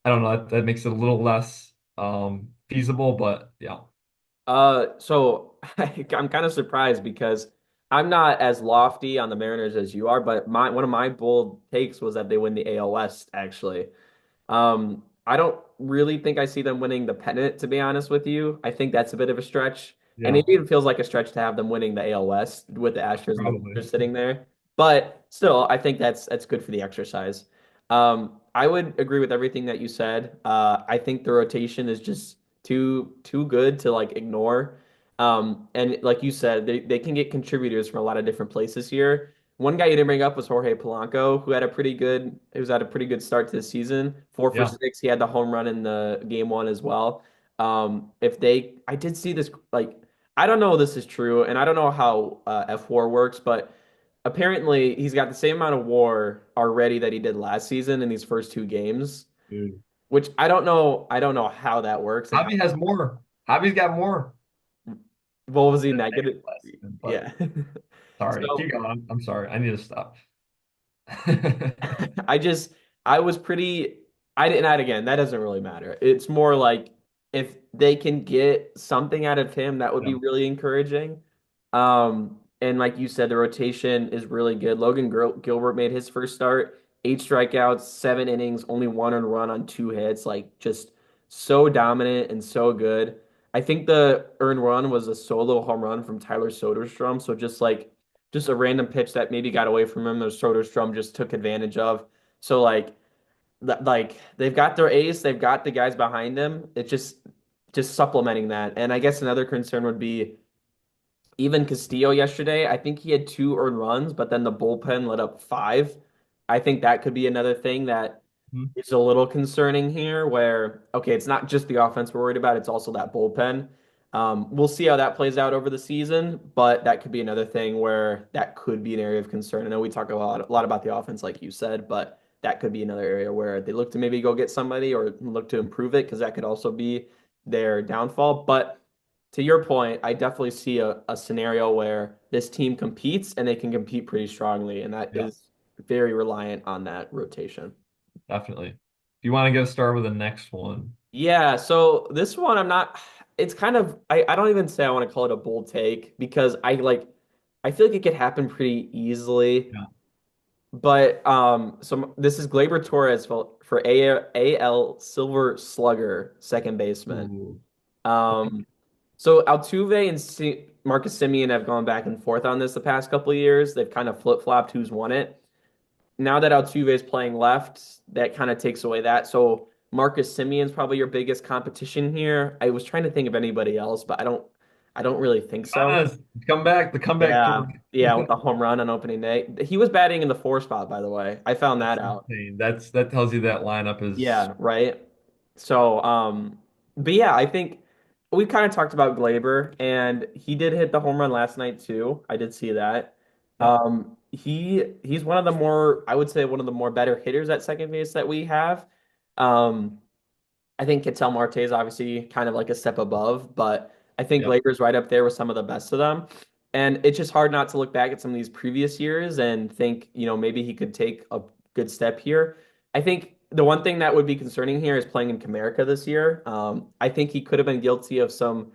I don't know that makes it a little less feasible, but yeah, So I'm kind of surprised because I'm not as lofty on the Mariners as you are, but my one of my bold takes was that they win the AL West, actually. I don't really think I see them winning the pennant, to be honest with you. I think that's a bit of a stretch. And yeah, it even feels like a stretch to have them winning the AL West with the Astros and the probably. Rangers sitting there. But still, I think that's good for the exercise. I would agree with everything that you said. I think the rotation is just too good to like ignore. And like you said, they can get contributors from a lot of different places here. One guy you didn't bring up was Jorge Polanco, who's had a pretty good start to the season. Four for Yeah. six. He had the home run in the game one as well. I did see this, like, I don't know if this is true, and I don't know how F4 works, but apparently he's got the same amount of WAR already that he did last season in these first two games, Dude. which I don't know. I don't know how that works and how. Javi has more. Javi's got more. What was he negative? Less than, but Yeah. sorry. So Keep going. I'm sorry. I need to stop. I just I was pretty I didn't add again, that doesn't really matter. It's more like if they can get something out of him, that would Yeah. be really encouraging. And like you said, the rotation is really good. Gilbert made his first start, 8 strikeouts, 7 innings, only one earned run on 2 hits, like just so dominant and so good. I think the earned run was a solo home run from Tyler Soderstrom, so just a random pitch that maybe got away from him, or Soderstrom just took advantage of. So like they've got their ace, they've got the guys behind them. It's just supplementing that. And I guess another concern would be even Castillo yesterday. I think he had 2 earned runs, but then the bullpen let up five. I think that could be another thing that Mhm. is a little concerning here, where, okay, it's not just the offense we're worried about, it's also that bullpen. We'll see how that plays out over the season, but that could be another thing where that could be an area of concern. I know we talk a lot about the offense, like you said, but that could be another area where they look to maybe go get somebody or look to improve it, because that could also be their downfall. But to your point, I definitely see a scenario where this team competes and they can compete pretty strongly, and that Yeah, is very reliant on that rotation. definitely. If you want to get started with the next one. Yeah, so this one I'm not it's kind of I don't even say I want to call it a bold take, because I feel like it could happen pretty easily. Yeah. But so this is Gleyber Torres for AL Silver Slugger, second baseman. Ooh. Okay. Um so Altuve and Marcus Semien have gone back and forth on this the past couple of years. They've kind of flip-flopped who's won it. Now that Altuve is playing left, that kind of takes away that. So Marcus Semien's probably your biggest competition here. I was trying to think of anybody else, but I don't really think so. Giannis, come back. The comeback Yeah. kid. Yeah, with the home run on opening day. He was batting in the 4 spot, by the way. I found That's that out. insane. That tells you that lineup is Yeah, right. So, but yeah, I think we kind of talked about Glaber, and he did hit the home run last night too. I did see that. yeah, He's one of the more, I would say, one of the more better hitters at second base that we have. Um, I think Ketel Marte is obviously kind of like a step above, but I think yeah. Glaber's right up there with some of the best of them. And it's just hard not to look back at some of these previous years and think, maybe he could take a good step here. I think the one thing that would be concerning here is playing in Comerica this year. I think he could have been guilty of some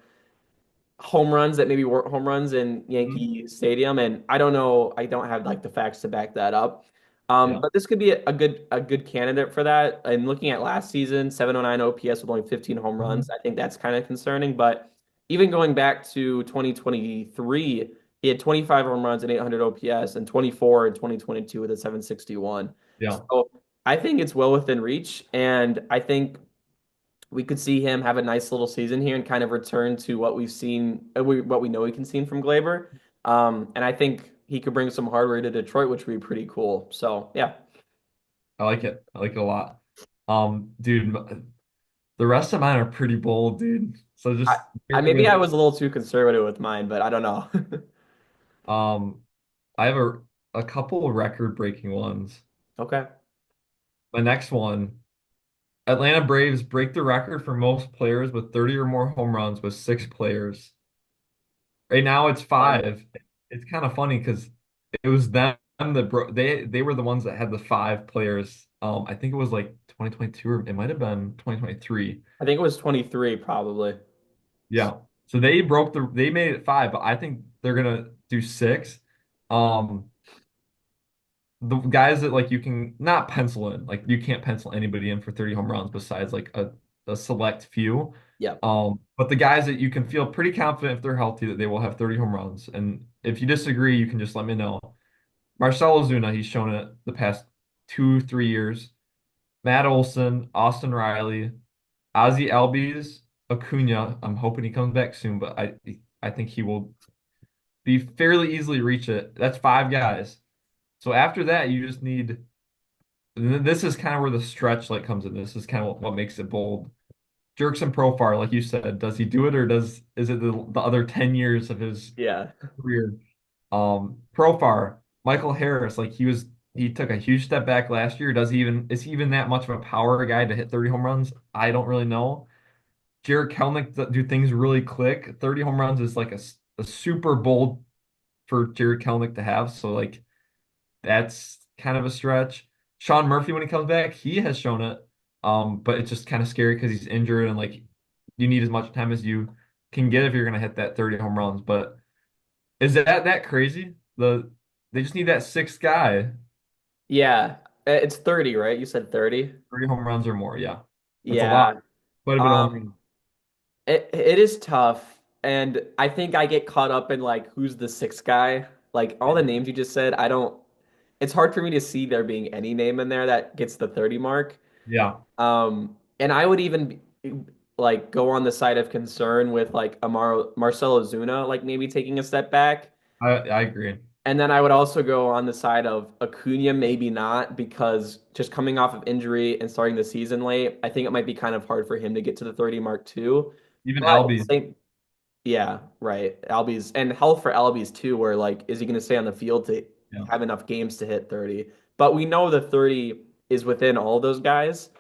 home runs that maybe weren't home runs in Mhm. Yankee Stadium, and I don't know. I don't have like the facts to back that up. Yeah. But this could be a good candidate for that. And looking at last season, 709 OPS with only 15 home runs, Mhm. I think that's kind of concerning. But even going back to 2023, he had 25 home runs and 800 OPS, and 24 in 2022 with a 761. Yeah. So I think it's well within reach, and I think we could see him have a nice little season here and kind of return to what we've seen, what we know we can see from Glaber. And I think he could bring some hardware to Detroit, which would be pretty cool. So yeah, I like it. I like it a lot. Dude, the rest of mine are pretty bold, dude. So I, just I bear maybe with I me. was a little too conservative with mine, but I don't know. Um, I have a couple of record-breaking ones. Okay, My next one, Atlanta Braves break the record for most players with 30 or more home runs with six players. Right now it's wow. five. It's kind of funny because it was them that broke. They were the ones that had the five players. I think it was like 2022 or it might have been 2023. I think it was 23 probably. Yeah. So they made it five, but I think they're gonna do six. Um, the guys that like you can not pencil in, like you can't pencil anybody in for 30 home runs besides like a select few. Yeah, But the guys that you can feel pretty confident if they're healthy that they will have 30 home runs. And if you disagree, you can just let me know. Marcell Ozuna, he's shown it the past 2, 3 years. Matt Olson, Austin Riley, Ozzy Albies, Acuna. I'm hoping he comes back soon, but I think he will be fairly easily reach it. That's five guys. So after that, you just need. This is kind of where the stretch like comes in. This is kind of what makes it bold. Jerkson Profar, like you said, does he do it or is it the other 10 years of his yeah, career? Profar, Michael Harris, like he took a huge step back last year. Is he even that much of a power guy to hit 30 home runs? I don't really know. Jarred Kelenic, do things really click? 30 home runs is like a super bold for Jarred Kelenic to have. So like that's kind of a stretch. Sean Murphy, when he comes back, he has shown it. But it's just kind of scary because he's injured and like you need as much time as you can get if you're gonna hit that 30 home runs. But is that crazy? They just need that sixth guy, yeah. It's 30, right? You said 30. 30 home runs or more. Yeah. That's a lot. Yeah. Quite a bit of home Um, runs. it is tough, and I think I get caught up in like who's the sixth guy. Like all the names you just said, I don't. It's hard for me to see there being any name in there that gets the 30 mark. Yeah, And I would even like go on the side of concern with like Marcelo Zuna, like maybe taking a step back. I agree. And then I would also go on the side of Acuna, maybe not, because just coming off of injury and starting the season late, I think it might be kind of hard for him to get to the 30 mark too. Even But Albie. same, yeah, right. Albies and health for Albies too, where like, is he going to stay on the field to Yeah. have enough games to hit 30? But we know the 30 is within all those guys.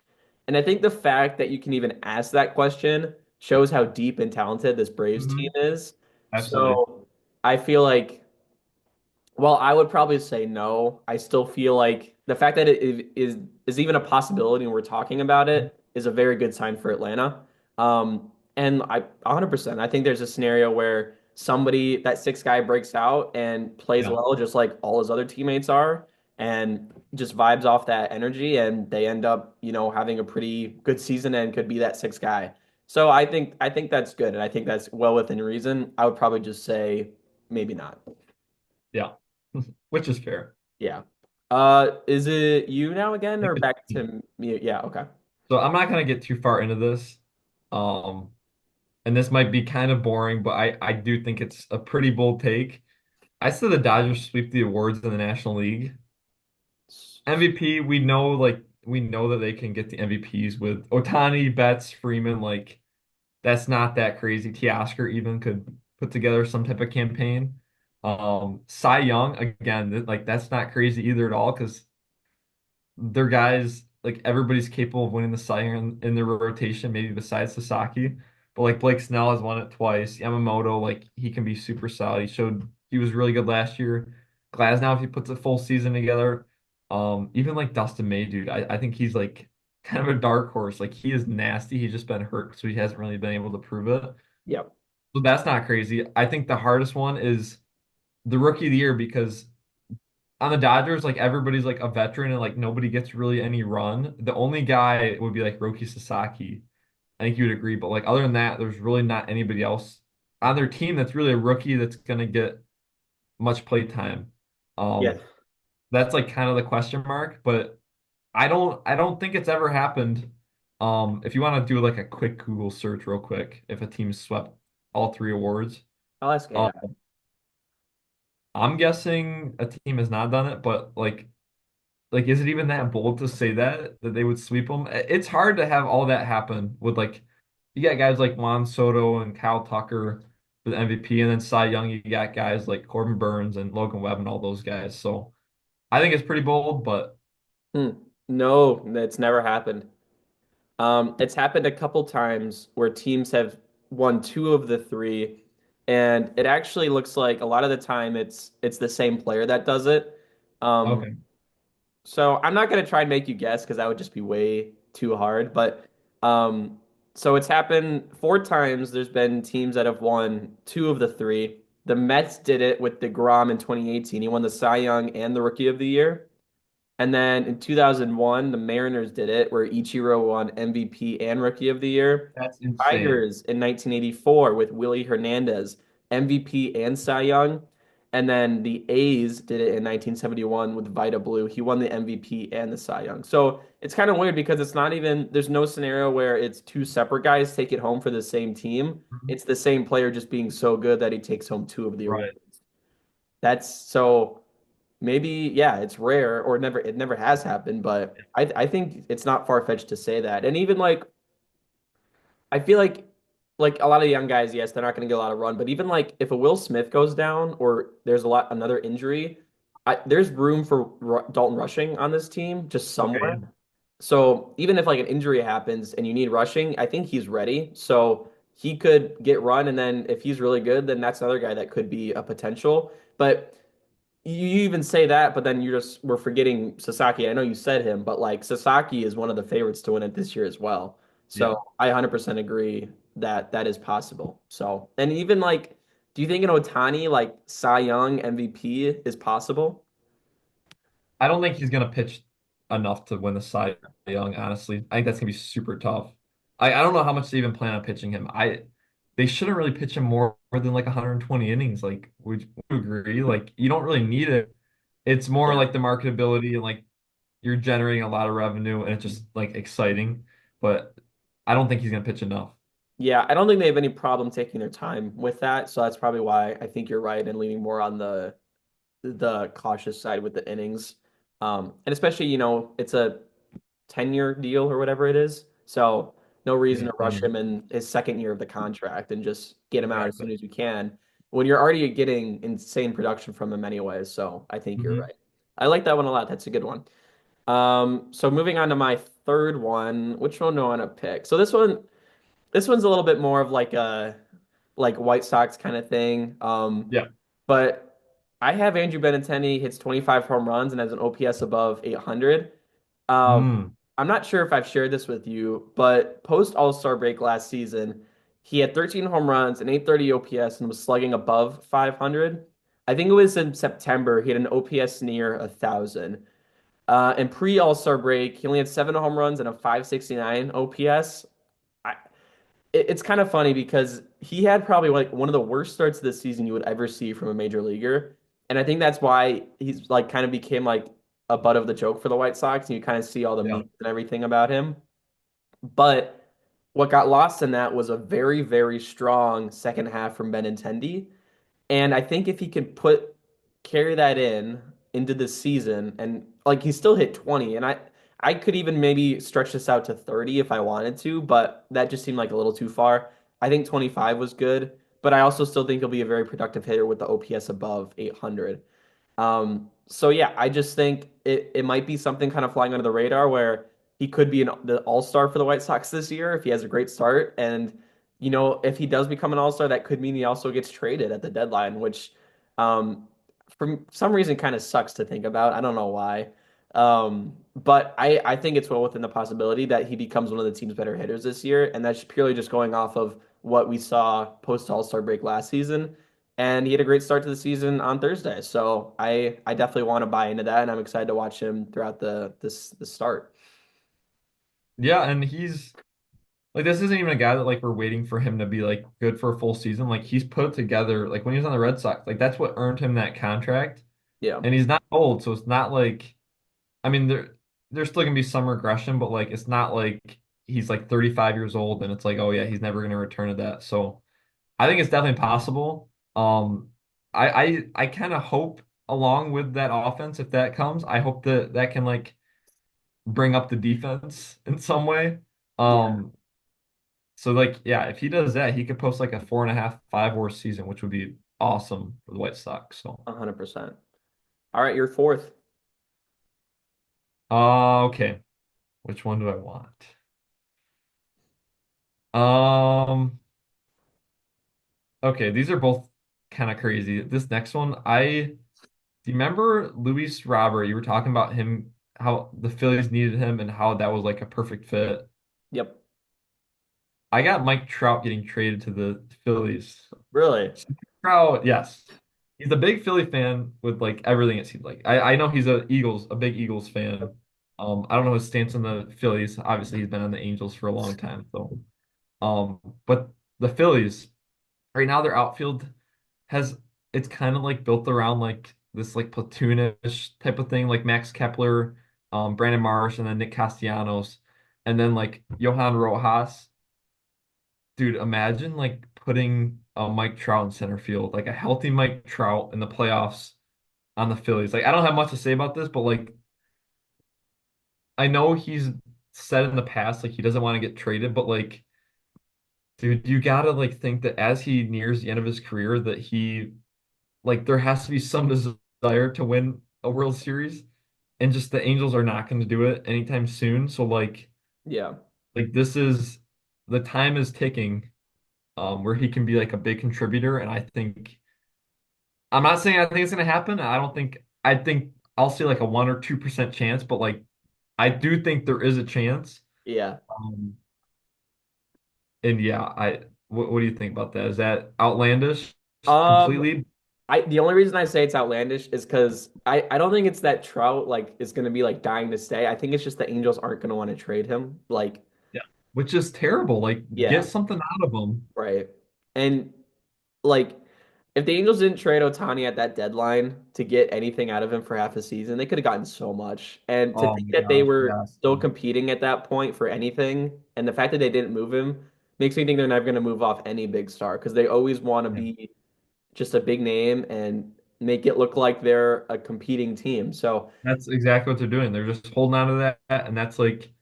And I think the fact that you can even ask that question shows how deep and talented this Braves team Hmm. is. Absolutely. So I feel like well, I would probably say no. I still feel like the fact that it is even a possibility and we're talking about it is a very good sign for Atlanta. And I 100%. I think there's a scenario where somebody that sixth guy breaks out and plays Yeah. well, just like all his other teammates are, and just vibes off that energy, and they end up, having a pretty good season and could be that sixth guy. So I think that's good, and I think that's well within reason. I would probably just say maybe not. Yeah. Which is fair. Yeah. Is it you now again I or think back it's- to me? Yeah, okay. So I'm not gonna get too far into this. Um, and this might be kind of boring, but I do think it's a pretty bold take. I said the Dodgers sweep the awards in the National League. MVP, we know that they can get the MVPs with Otani, Betts, Freeman, like that's not that crazy. Teoscar even could put together some type of campaign. Cy Young, again, like that's not crazy either at all because they're guys like everybody's capable of winning the Cy Young in their rotation, maybe besides Sasaki. But like Blake Snell has won it twice. Yamamoto, like he can be super solid. He showed he was really good last year. Glasnow, if he puts a full season together, even like Dustin May, dude, I think he's like kind of a dark horse. Like he is nasty. He's just been hurt, so he hasn't really been able to prove it. Yep. So that's not crazy. I think the hardest one is the rookie of the year because on the Dodgers, like everybody's like a veteran and like nobody gets really any run. The only guy would be like Roki Sasaki. I think you would agree, but like other than that, there's really not anybody else on their team that's really a rookie that's gonna get much play time. Yeah. That's like kind of the question mark, but I don't think it's ever happened. If you want to do like a quick Google search real quick, if a team swept all three awards, I'll ask um, AI. I'm guessing a team has not done it, but like is it even that bold to say that they would sweep them? It's hard to have all that happen with like you got guys like Juan Soto and Kyle Tucker for the MVP, and then Cy Young, you got guys like Corbin Burns and Logan Webb and all those guys. So I think it's pretty bold, but Hmm. No, it's never happened. It's happened a couple times where teams have won two of the three, and it actually looks like a lot of the time it's the same player that does it. Um, okay. so I'm not gonna try and make you guess because that would just be way too hard. But um, so it's happened four times. There's been teams that have won two of the three. The Mets did it with DeGrom in 2018. He won the Cy Young and the Rookie of the Year. And then in 2001, the Mariners did it, where Ichiro won MVP and Rookie of the Year. That's insane. Tigers in 1984 with Willie Hernandez, MVP and Cy Young. And then the A's did it in 1971 with Vida Blue. He won the MVP and the Cy Young. So it's kind of weird because it's not even, there's no scenario where it's two separate guys take it home for the same team. Mhm. It's the same player just being so good that he takes home two of the Right. awards. That's so. Maybe, yeah, it's rare or it never has happened, but I think it's not far-fetched to say that. And even like I feel like a lot of young guys, yes, they're not going to get a lot of run, but even like if a Will Smith goes down or there's another injury, there's room for Dalton Rushing on this team just Okay. somewhere. Yeah. So even if like an injury happens and you need rushing, I think he's ready. So he could get run, and then if he's really good, then that's another guy that could be a potential. But you even say that, but then we're forgetting Sasaki. I know you said him, but like Sasaki is one of the favorites to win it this year as well. So Yeah. I 100% agree that that is possible. So, and even like, do you think an Otani like Cy Young MVP is possible? I don't think he's gonna pitch enough to win the Cy Young, honestly. I think that's gonna be super tough. I don't know how much they even plan on pitching him. They shouldn't really pitch him more than like 120 innings. Like, would you agree? Like, you don't really need it. It's more Yeah. like the marketability and like you're generating a lot of revenue and it's just like exciting. But I don't think he's gonna pitch enough. Yeah, I don't think they have any problem taking their time with that. So that's probably why I think you're right and leaning more on the cautious side with the innings. And especially, it's a 10-year deal or whatever it is. So no reason Yeah, to 10 rush years. him in his second year of the contract and just get him out as Exactly. soon as you can when you're already getting insane production from him anyways. So I think you're Hmm. right. I like that one a lot. That's a good one. So moving on to my third one, which one do I want to pick? So this one's a little bit more of like a like White Sox kind of thing. Yeah. But I have Andrew Benintendi hits 25 home runs and has an OPS above 800. Um, Mm. I'm not sure if I've shared this with you, but post All-Star break last season, he had 13 home runs and 830 OPS and was slugging above 500. I think it was in September. He had an OPS near 1,000. And pre All-Star break, he only had seven home runs and a 569 OPS. It's kind of funny because he had probably like one of the worst starts of the season you would ever see from a major leaguer. And I think that's why he's like kind of became like a butt of the joke for the White Sox. And you kind of see all the Yeah. memes and everything about him. But what got lost in that was a very, very strong second half from Benintendi. And I think if he could carry that into the season and like he still hit 20 and I could even maybe stretch this out to 30 if I wanted to, but that just seemed like a little too far. I think 25 was good, but I also still think he'll be a very productive hitter with the OPS above 800. So yeah, I just think it might be something kind of flying under the radar where he could be the all-star for the White Sox this year if he has a great start. And if he does become an all-star, that could mean he also gets traded at the deadline, which for some reason kind of sucks to think about. I don't know why. But I think it's well within the possibility that he becomes one of the team's better hitters this year, and that's purely just going off of what we saw post All-Star break last season. And he had a great start to the season on Thursday, so I definitely want to buy into that, and I'm excited to watch him throughout the start. Yeah, and he's like this isn't even a guy that like we're waiting for him to be like good for a full season. Like he's put together like when he was on the Red Sox, like that's what earned him that contract. Yeah, And he's not old, so it's not like I mean there's still gonna be some regression, but like it's not like he's like 35 years old and it's like, oh yeah, he's never gonna return to that. So I think it's definitely possible. I kind of hope along with that offense, if that comes, I hope that that can like bring up the defense in some way. yeah, Um, so like yeah, if he does that, he could post like a 4.5, 5 WAR season, which would be awesome for the White Sox. So 100%. All right, you're fourth. okay, which one do I want? Um, okay, these are both kind of crazy. This next one, do you remember Luis Robert? You were talking about him, how the Phillies needed him and how that was like a perfect fit. Yep. I got Mike Trout getting traded to the Phillies. Really? So Trout, yes. He's a big Philly fan with like everything it seems like. I know he's a big Eagles fan. I don't know his stance on the Phillies. Obviously, he's been on the Angels for a long time. So, but the Phillies right now, their outfield has it's kind of like built around like this like platoonish type of thing, like Max Kepler, Brandon Marsh, and then Nick Castellanos, and then like Johan Rojas. Dude, imagine like putting Mike Trout in center field, like a healthy Mike Trout in the playoffs on the Phillies. Like I don't have much to say about this, but like I know he's said in the past like he doesn't want to get traded, but like dude, you gotta like think that as he nears the end of his career that he like there has to be some desire to win a World Series, and just the Angels are not going to do it anytime soon. So Yeah. like this is the time is ticking, where he can be like a big contributor, and I think I'm not saying I think it's going to happen. I think I'll see like a 1 or 2% chance, but like I do think there is a chance. Yeah. Um, and yeah, what do you think about that? Is that outlandish Um, completely? the only reason I say it's outlandish is because I don't think it's that Trout like is gonna be like dying to stay. I think it's just the Angels aren't gonna want to trade him. Like, Yeah. Which is terrible. Like get yeah, something out of him. right. And like if the Angels didn't trade Otani at that deadline to get anything out of him for half a season, they could have gotten so much. And to Oh think my that they gosh, were yes. still competing at that point for anything, and the fact that they didn't move him makes me think they're never gonna move off any big star because they always want to Yeah. be just a big name and make it look like they're a competing team. So, That's exactly what they're doing. They're just holding on to that, and that's like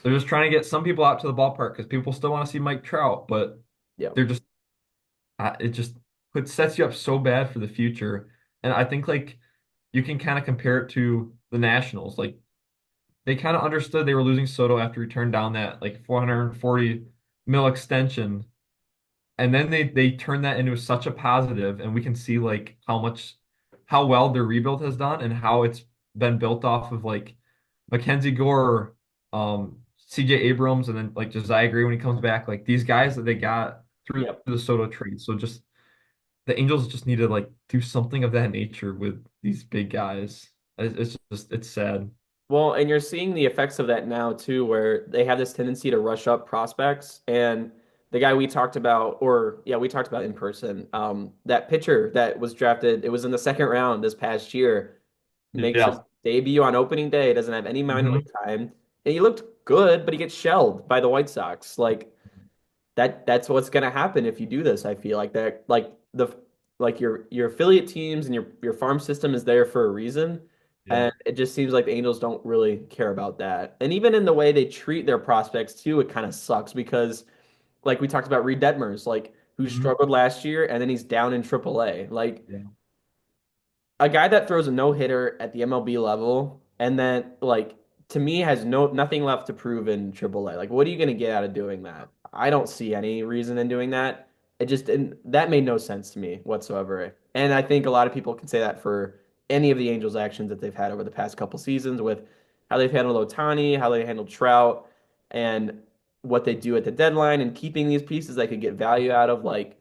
they're just trying to get some people out to the ballpark because people still want to see Mike Trout, but yeah, they're just it just sets you up so bad for the future. And I think like you can kind of compare it to the Nationals. Like they kind of understood they were losing Soto after he turned down that like 440 mil extension. And then they turn that into such a positive, and we can see like how well their rebuild has done and how it's been built off of like Mackenzie Gore, CJ Abrams, and then like Josiah Gray when he comes back, like these guys that they got through yeah. the Soto trade. So just the Angels just need to like do something of that nature with these big guys. It's just it's sad. Well, and you're seeing the effects of that now too, where they have this tendency to rush up prospects. And the guy we talked about, or yeah, we talked about in person, that pitcher that was drafted, it was in the second round this past year, makes his Yeah. debut on opening day, doesn't have any minor Hmm. league time, and he looked good, but he gets shelled by the White Sox. Like that's what's going to happen if you do this. I feel like that like your affiliate teams and your farm system is there for a reason, Yeah. and it just seems like the Angels don't really care about that. And even in the way they treat their prospects too, it kind of sucks because like we talked about Reed Detmers, like who Hmm. struggled last year and then he's down in AAA. Like Yeah. a guy that throws a no hitter at the MLB level and then like to me has nothing left to prove in AAA. Like what are you going to get out of doing that? I don't see any reason in doing that. It just didn't, that made no sense to me whatsoever. And I think a lot of people can say that for any of the Angels' actions that they've had over the past couple seasons with how they've handled Ohtani, how they handled Trout, and what they do at the deadline and keeping these pieces they could get value out of. Like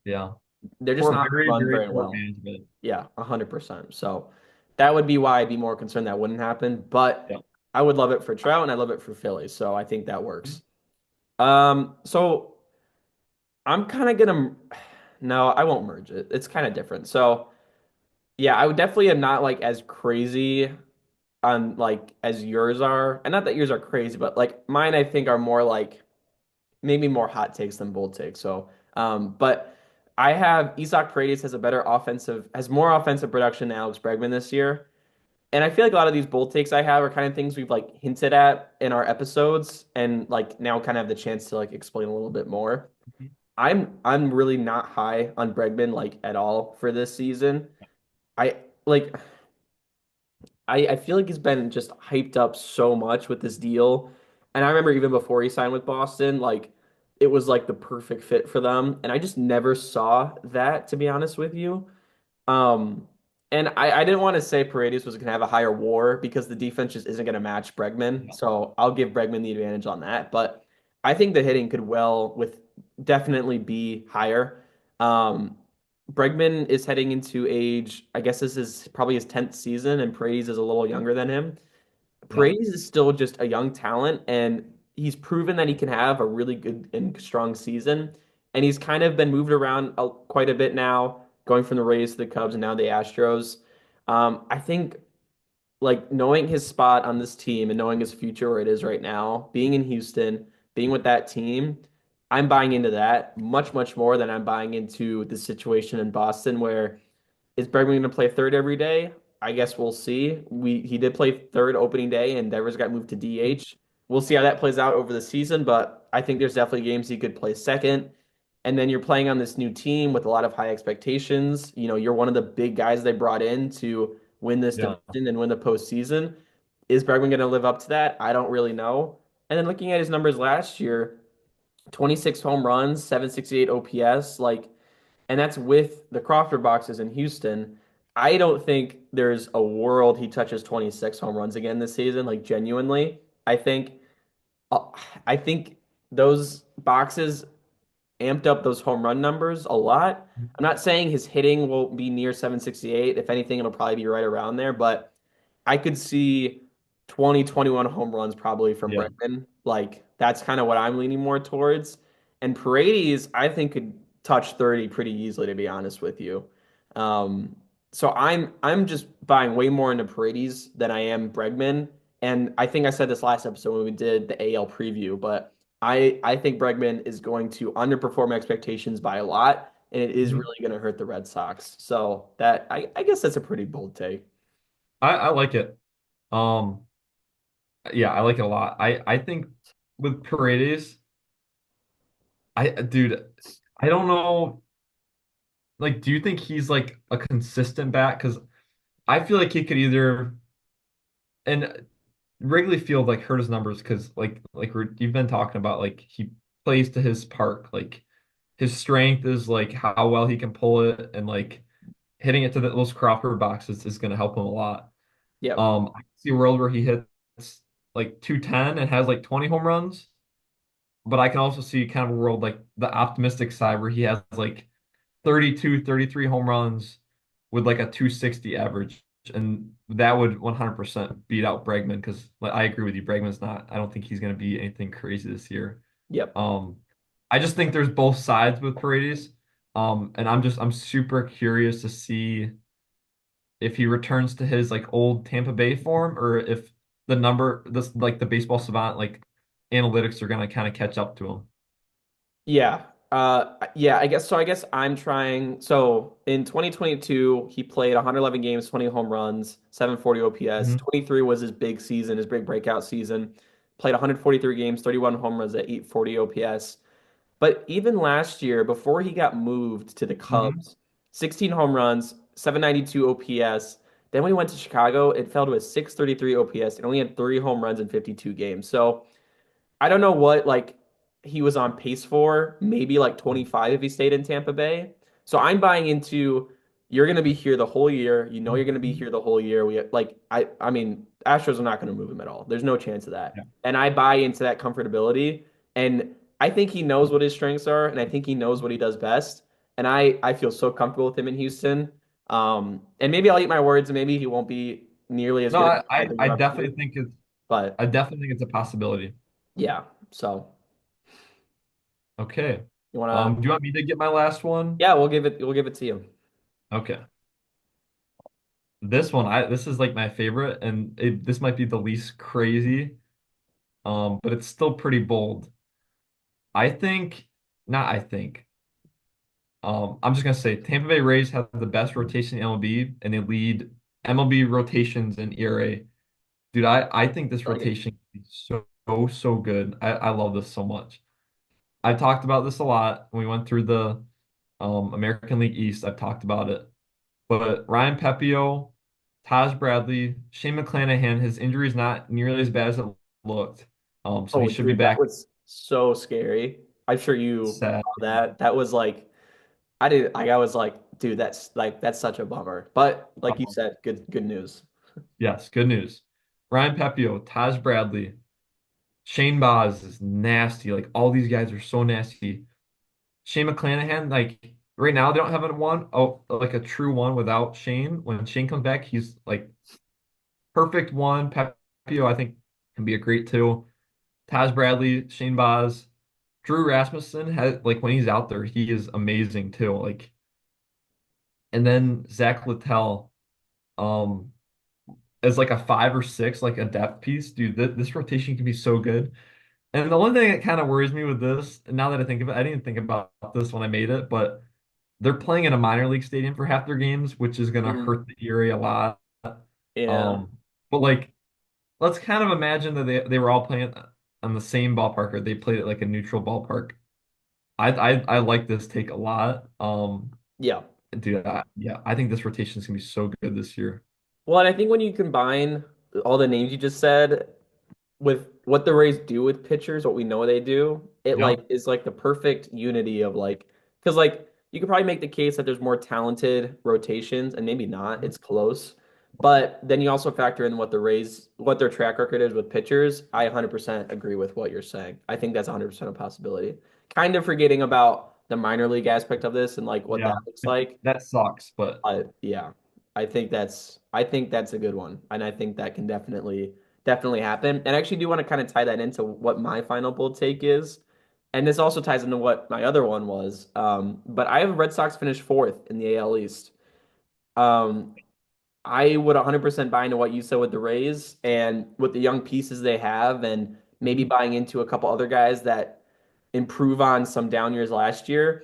Yeah. they're just Poor, not very, run very very poor well. management. Yeah, 100%. So that would be why I'd be more concerned that wouldn't happen. But Yeah. I would love it for Trout and I love it for Philly. So I think that works. So I'm kind of gonna no, I won't merge it. It's kind of different. So yeah, I would definitely am not like as crazy on like as yours are. And not that yours are crazy, but like mine I think are more like maybe more hot takes than bold takes. So but I have Isak Paredes has more offensive production than Alex Bregman this year. And I feel like a lot of these bold takes I have are kind of things we've like hinted at in our episodes and like now kind of have the chance to like explain a little bit more. Mhm. I'm really not high on Bregman like at all for this season. I like I feel like he's been just hyped up so much with this deal. And I remember even before he signed with Boston, like it was like the perfect fit for them. And I just never saw that, to be honest with you. Um, and I didn't want to say Paredes was going to have a higher WAR because the defense just isn't going to match Bregman. Yeah. So I'll give Bregman the advantage on that. But I think the hitting could well with definitely be higher. Um, Bregman is heading into age, I guess this is probably his 10th season, and Paredes is a little younger than him. Yeah. Paredes is still just a young talent, and he's proven that he can have a really good and strong season. And he's kind of been moved around quite a bit now, going from the Rays to the Cubs and now the Astros. I think like knowing his spot on this team and knowing his future where it is right now, being in Houston, being with that team, I'm buying into that much, much more than I'm buying into the situation in Boston where is Bregman going to play third every day? I guess we'll see. He did play third opening day, and Devers got moved to DH. We'll see how that plays out over the season, but I think there's definitely games he could play second. And then you're playing on this new team with a lot of high expectations. You know, you're one of the big guys they brought in to win this Yeah. division and win the postseason. Is Bregman going to live up to that? I don't really know. And then looking at his numbers last year, 26 home runs, 768 OPS, like and that's with the Crawford boxes in Houston. I don't think there's a world he touches 26 home runs again this season, like genuinely. Uh, I think those boxes amped up those home run numbers a lot. I'm not saying his hitting will be near 768. If anything, it'll probably be right around there, but I could see 20, 21 home runs probably from Yeah. Bregman. Like that's kind of what I'm leaning more towards. And Paredes, I think could touch 30 pretty easily, to be honest with you. Um, so I'm just buying way more into Paredes than I am Bregman. And I think I said this last episode when we did the AL preview, but I think Bregman is going to underperform expectations by a lot, and it is Mhm. really going to hurt the Red Sox. So that I guess that's a pretty bold take. I like it. Um, yeah, I like it a lot. I think with Paredes, dude, I don't know. Like, do you think he's like a consistent bat? Because I feel like he could either and Wrigley Field like hurt his numbers because you've been talking about like he plays to his park. Like his strength is like how well he can pull it and like hitting it to those Crawford boxes is going to help him a lot. Yep. I see a world where he hits like 210 and has like 20 home runs, but I can also see kind of a world like the optimistic side where he has like 32, 33 home runs with like a 260 average. And that would 100% beat out Bregman because like, I agree with you. Bregman's not, I don't think he's going to be anything crazy this year. Yep. Um, I just think there's both sides with Paredes. And I'm super curious to see if he returns to his like old Tampa Bay form or if this like the baseball savant like analytics are gonna kind of catch up to him. Yeah. Yeah, I guess so. I guess I'm trying. So in 2022, he played 111 games, 20 home runs, 740 OPS. Hmm. 23 was his big season, his big breakout season. Played 143 games, 31 home runs at 840 OPS. But even last year, before he got moved to the Hmm. Cubs, 16 home runs, 792 OPS. Then when he went to Chicago, it fell to a 633 OPS and only had 3 home runs in 52 games. So I don't know what like he was on pace for, maybe like 25 if he stayed in Tampa Bay. So I'm buying into you're going to be here the whole year. You know you're going to be here the whole year. We like I mean, Astros are not going to move him at all. There's no chance of that. Yeah. And I buy into that comfortability. And I think he knows what his strengths are, and I think he knows what he does best. And I feel so comfortable with him in Houston. And maybe I'll eat my words, and maybe he won't be nearly as No, good as I, I I, think I we're up definitely to. think it's But I definitely think it's a possibility. yeah, so Okay. you wanna? Do you want me to get my last one? Yeah, we'll give it to you. Okay. This is like my favorite, and this might be the least crazy, but it's still pretty bold. I think, not I think. I'm just gonna say Tampa Bay Rays have the best rotation in MLB, and they lead MLB rotations in ERA. Dude, I think this I like it. rotation is so good. I love this so much. I've talked about this a lot when we went through the American League East. I've talked about it. But Ryan Pepio, Taj Bradley, Shane McClanahan, his injury is not nearly as bad as it looked. So he Oh, should be dude, that back. was so scary. I'm sure you Sad. saw that. That was like I did like I was like, dude, that's such a bummer. But like you said, good news. Yes, good news. Ryan Pepio, Taj Bradley, Shane Baz is nasty. Like all these guys are so nasty. Shane McClanahan, like right now they don't have a one, oh, like a true one without Shane. When Shane comes back, he's like perfect one. Pepio, I think, can be a great two. Taj Bradley, Shane Baz, Drew Rasmussen has like when he's out there, he is amazing too. Like, and then Zach Littell, um, as like a 5 or 6, like a depth piece, dude. This rotation can be so good. And the one thing that kind of worries me with this, and now that I think of it, I didn't think about this when I made it, but they're playing in a minor league stadium for half their games, which is going to Mhm. hurt the area a lot. Yeah. Um, but like, let's kind of imagine that they were all playing on the same ballpark, or they played at like a neutral ballpark. I like this take a lot. Yeah. Dude, yeah, I think this rotation is gonna be so good this year. Well, and I think when you combine all the names you just said with what the Rays do with pitchers, what we know they do, it Yeah, like is like the perfect unity of like because like you could probably make the case that there's more talented rotations and maybe not, it's close. But then you also factor in what the Rays, what their track record is with pitchers. I 100% agree with what you're saying. I think that's 100% a possibility. Kind of forgetting about the minor league aspect of this and like what that yeah, looks like. that sucks, but Yeah, I think that's a good one, and I think that can definitely happen. And I actually do want to kind of tie that into what my final bold take is, and this also ties into what my other one was. But I have Red Sox finish fourth in the AL East. Um, I would 100% buy into what you said with the Rays and with the young pieces they have, and maybe buying into a couple other guys that improve on some down years last year.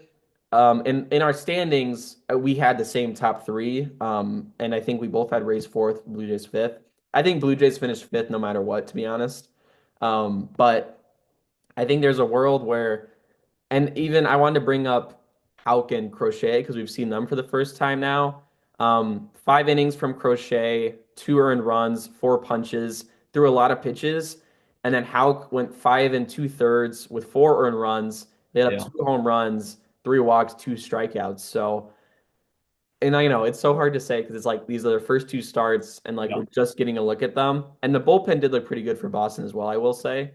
In our standings, we had the same top three, and I think we both had Rays fourth, Blue Jays fifth. I think Blue Jays finished fifth no matter what, to be honest. But I think there's a world where and even I wanted to bring up Hauk and Crochet because we've seen them for the first time now. 5 innings from Crochet, 2 earned runs, 4 punches, threw a lot of pitches. And then Hauk went 5 and 2/3 with 4 earned runs. They had up yeah, 2 home runs, 3 walks, 2 strikeouts. So and I know it's so hard to say because it's like these are their first 2 starts, and like yeah, we're just getting a look at them. And the bullpen did look pretty good for Boston as well, I will say.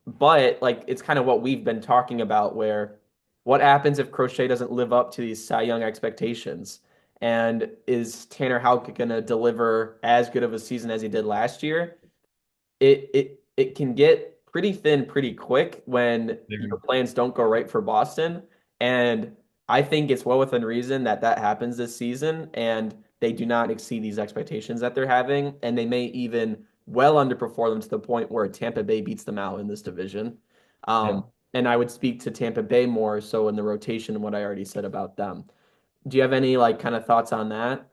But like it's kind of what we've been talking about, where what happens if Crochet doesn't live up to these Cy Young expectations? And is Tanner Houck gonna deliver as good of a season as he did last year? It can get pretty thin pretty quick when your there, plans don't go right for Boston. And I think it's well within reason that that happens this season, and they do not exceed these expectations that they're having, and they may even well underperform them to the point where Tampa Bay beats them out in this division. yeah. And I would speak to Tampa Bay more so in the rotation and what I already said about them. Do you have any like kind of thoughts on that?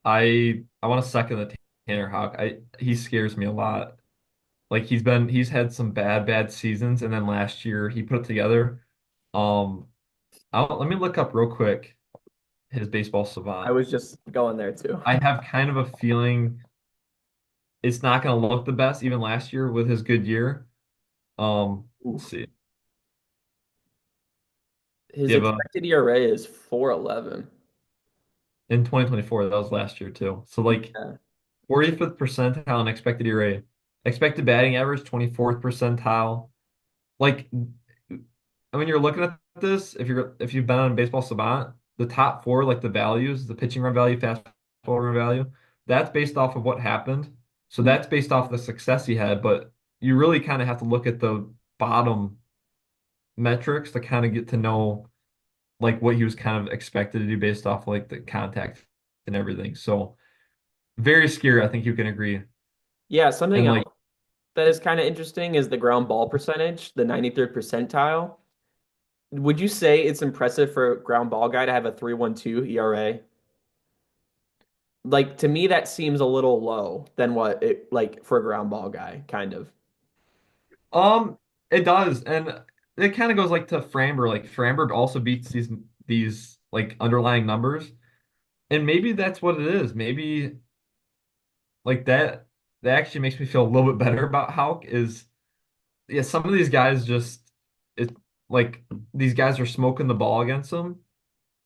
I want to second the Tanner Hawk. He scares me a lot. Like he's had some bad seasons, and then last year he put it together. Um, let me look up real quick his baseball I savant. was just going there too. I have kind of a feeling it's not going to look the best even last year with his good year. Let's Oof. see. Do His you have a expected ERA is 4.11. in 2024. That was last year too. So like Yeah. 45th percentile in expected ERA, expected batting average 24th percentile. Like when you're looking at this, if you've been on Baseball Savant, the top four, like the values, the pitching run value, fastball run value, that's based off of what happened. So Mm. that's based off the success he had, but you really kind of have to look at the bottom metrics to kind of get to know like what he was kind of expected to do based off like the contact and everything. So very scary, I think you can agree. Yeah, something And else like, that is kind of interesting is the ground ball percentage, the 93rd percentile. Would you say it's impressive for a ground ball guy to have a 3.12 ERA? Like to me, that seems a little low than what it like for a ground ball guy, kind of. um, it does, and it kind of goes like to Framber. Like Framber also beats these like underlying numbers, and maybe that's what it is. Maybe like that actually makes me feel a little bit better about Hauk. Is yeah, some of these guys just it like these guys are smoking the ball against them.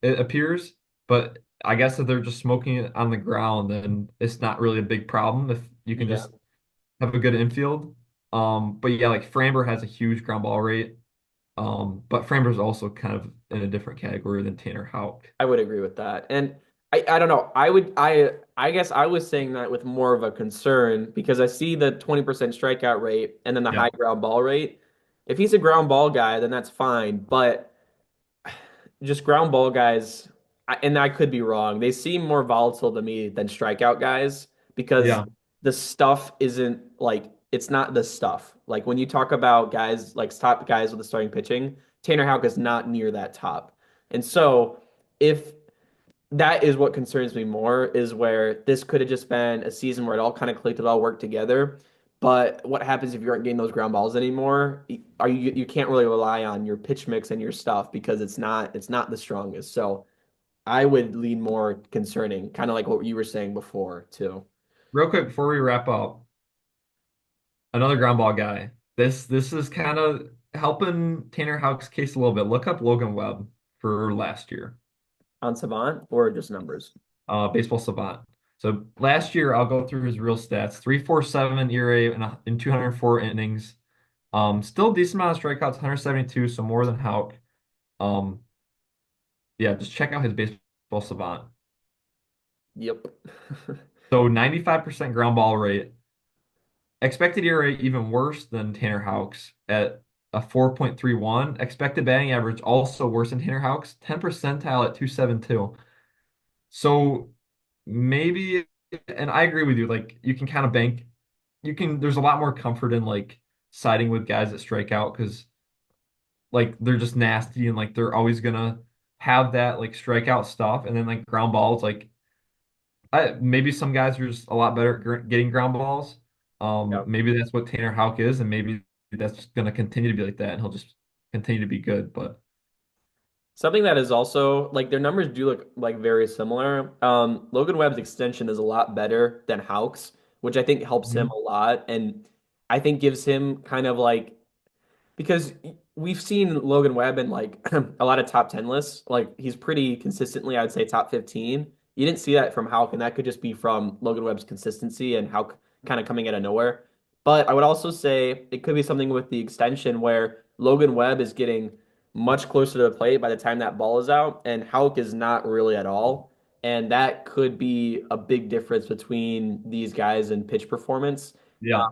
It appears, but I guess if they're just smoking it on the ground, then it's not really a big problem if you can Yeah, just have a good infield. But yeah, like Framber has a huge ground ball rate. But Framber's also kind of in a different category than Tanner Houck. I would agree with that. And I don't know. I guess I was saying that with more of a concern because I see the 20% strikeout rate and then the Yeah. high ground ball rate. If he's a ground ball guy, then that's fine. But just ground ball guys, and I could be wrong. They seem more volatile to me than strikeout guys because Yeah. the stuff isn't like it's not the stuff. Like when you talk about guys like top guys with the starting pitching, Tanner Houck is not near that top. And so if that is what concerns me more is where this could have just been a season where it all kind of clicked, it all worked together. But what happens if you aren't getting those ground balls anymore? Are you can't really rely on your pitch mix and your stuff because it's not the strongest. So I would lean more concerning, kind of like what you were saying before too. Real quick before we wrap up, another ground ball guy. This is kind of helping Tanner Houck's case a little bit. Look up Logan Webb for last year, On Savant or just numbers? Baseball Savant. So last year, I'll go through his real stats: 3.47 ERA in 204 innings. Still decent amount of strikeouts, 172, so more than Houck. Um, yeah, just check out his Baseball Savant. Yep. So 95% ground ball rate. Expected ERA even worse than Tanner Houck's at a 4.31. Expected batting average also worse than Tanner Houck's, 10 percentile at 272. So maybe, and I agree with you, like you can kind of bank, there's a lot more comfort in like siding with guys that strike out because like they're just nasty and like they're always gonna have that like strikeout stuff. And then like ground balls, like maybe some guys are just a lot better at getting ground balls. Yep. Maybe that's what Tanner Houck is, and maybe that's going to continue to be like that, and he'll just continue to be good. But Something that is also like their numbers do look like very similar. Logan Webb's extension is a lot better than Houck's, which I think helps him Mhm. a lot, and I think gives him kind of like because we've seen Logan Webb in like a lot of top 10 lists. Like he's pretty consistently, I'd say top 15. You didn't see that from Houck, and that could just be from Logan Webb's consistency and Houck kind of coming out of nowhere. But I would also say it could be something with the extension where Logan Webb is getting much closer to the plate by the time that ball is out, and Houck is not really at all. And that could be a big difference between these guys in pitch performance. Yeah,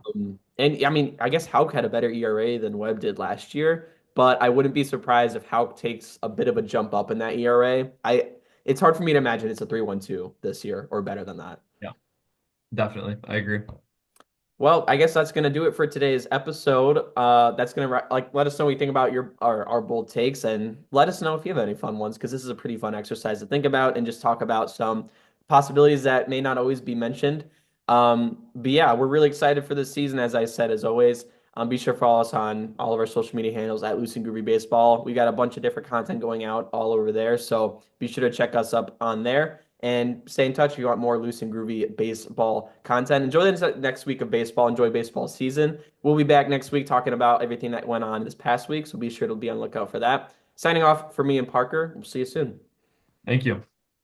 And I mean, I guess Houck had a better ERA than Webb did last year, but I wouldn't be surprised if Houck takes a bit of a jump up in that ERA. It's hard for me to imagine it's a 3.12 this year or better than that. yeah, definitely, I agree. Well, I guess that's gonna do it for today's episode. That's gonna like let us know what you think about our bold takes, and let us know if you have any fun ones because this is a pretty fun exercise to think about and just talk about some possibilities that may not always be mentioned. But yeah, we're really excited for this season, as I said, as always. Be sure to follow us on all of our social media handles at Loose and Groovy Baseball. We got a bunch of different content going out all over there, so be sure to check us up on there and stay in touch if you want more loose and groovy baseball content. Enjoy the next week of baseball. Enjoy baseball season. We'll be back next week talking about everything that went on this past week, so be sure to be on the lookout for that. Signing off for me and Parker. We'll see you soon. Thank you.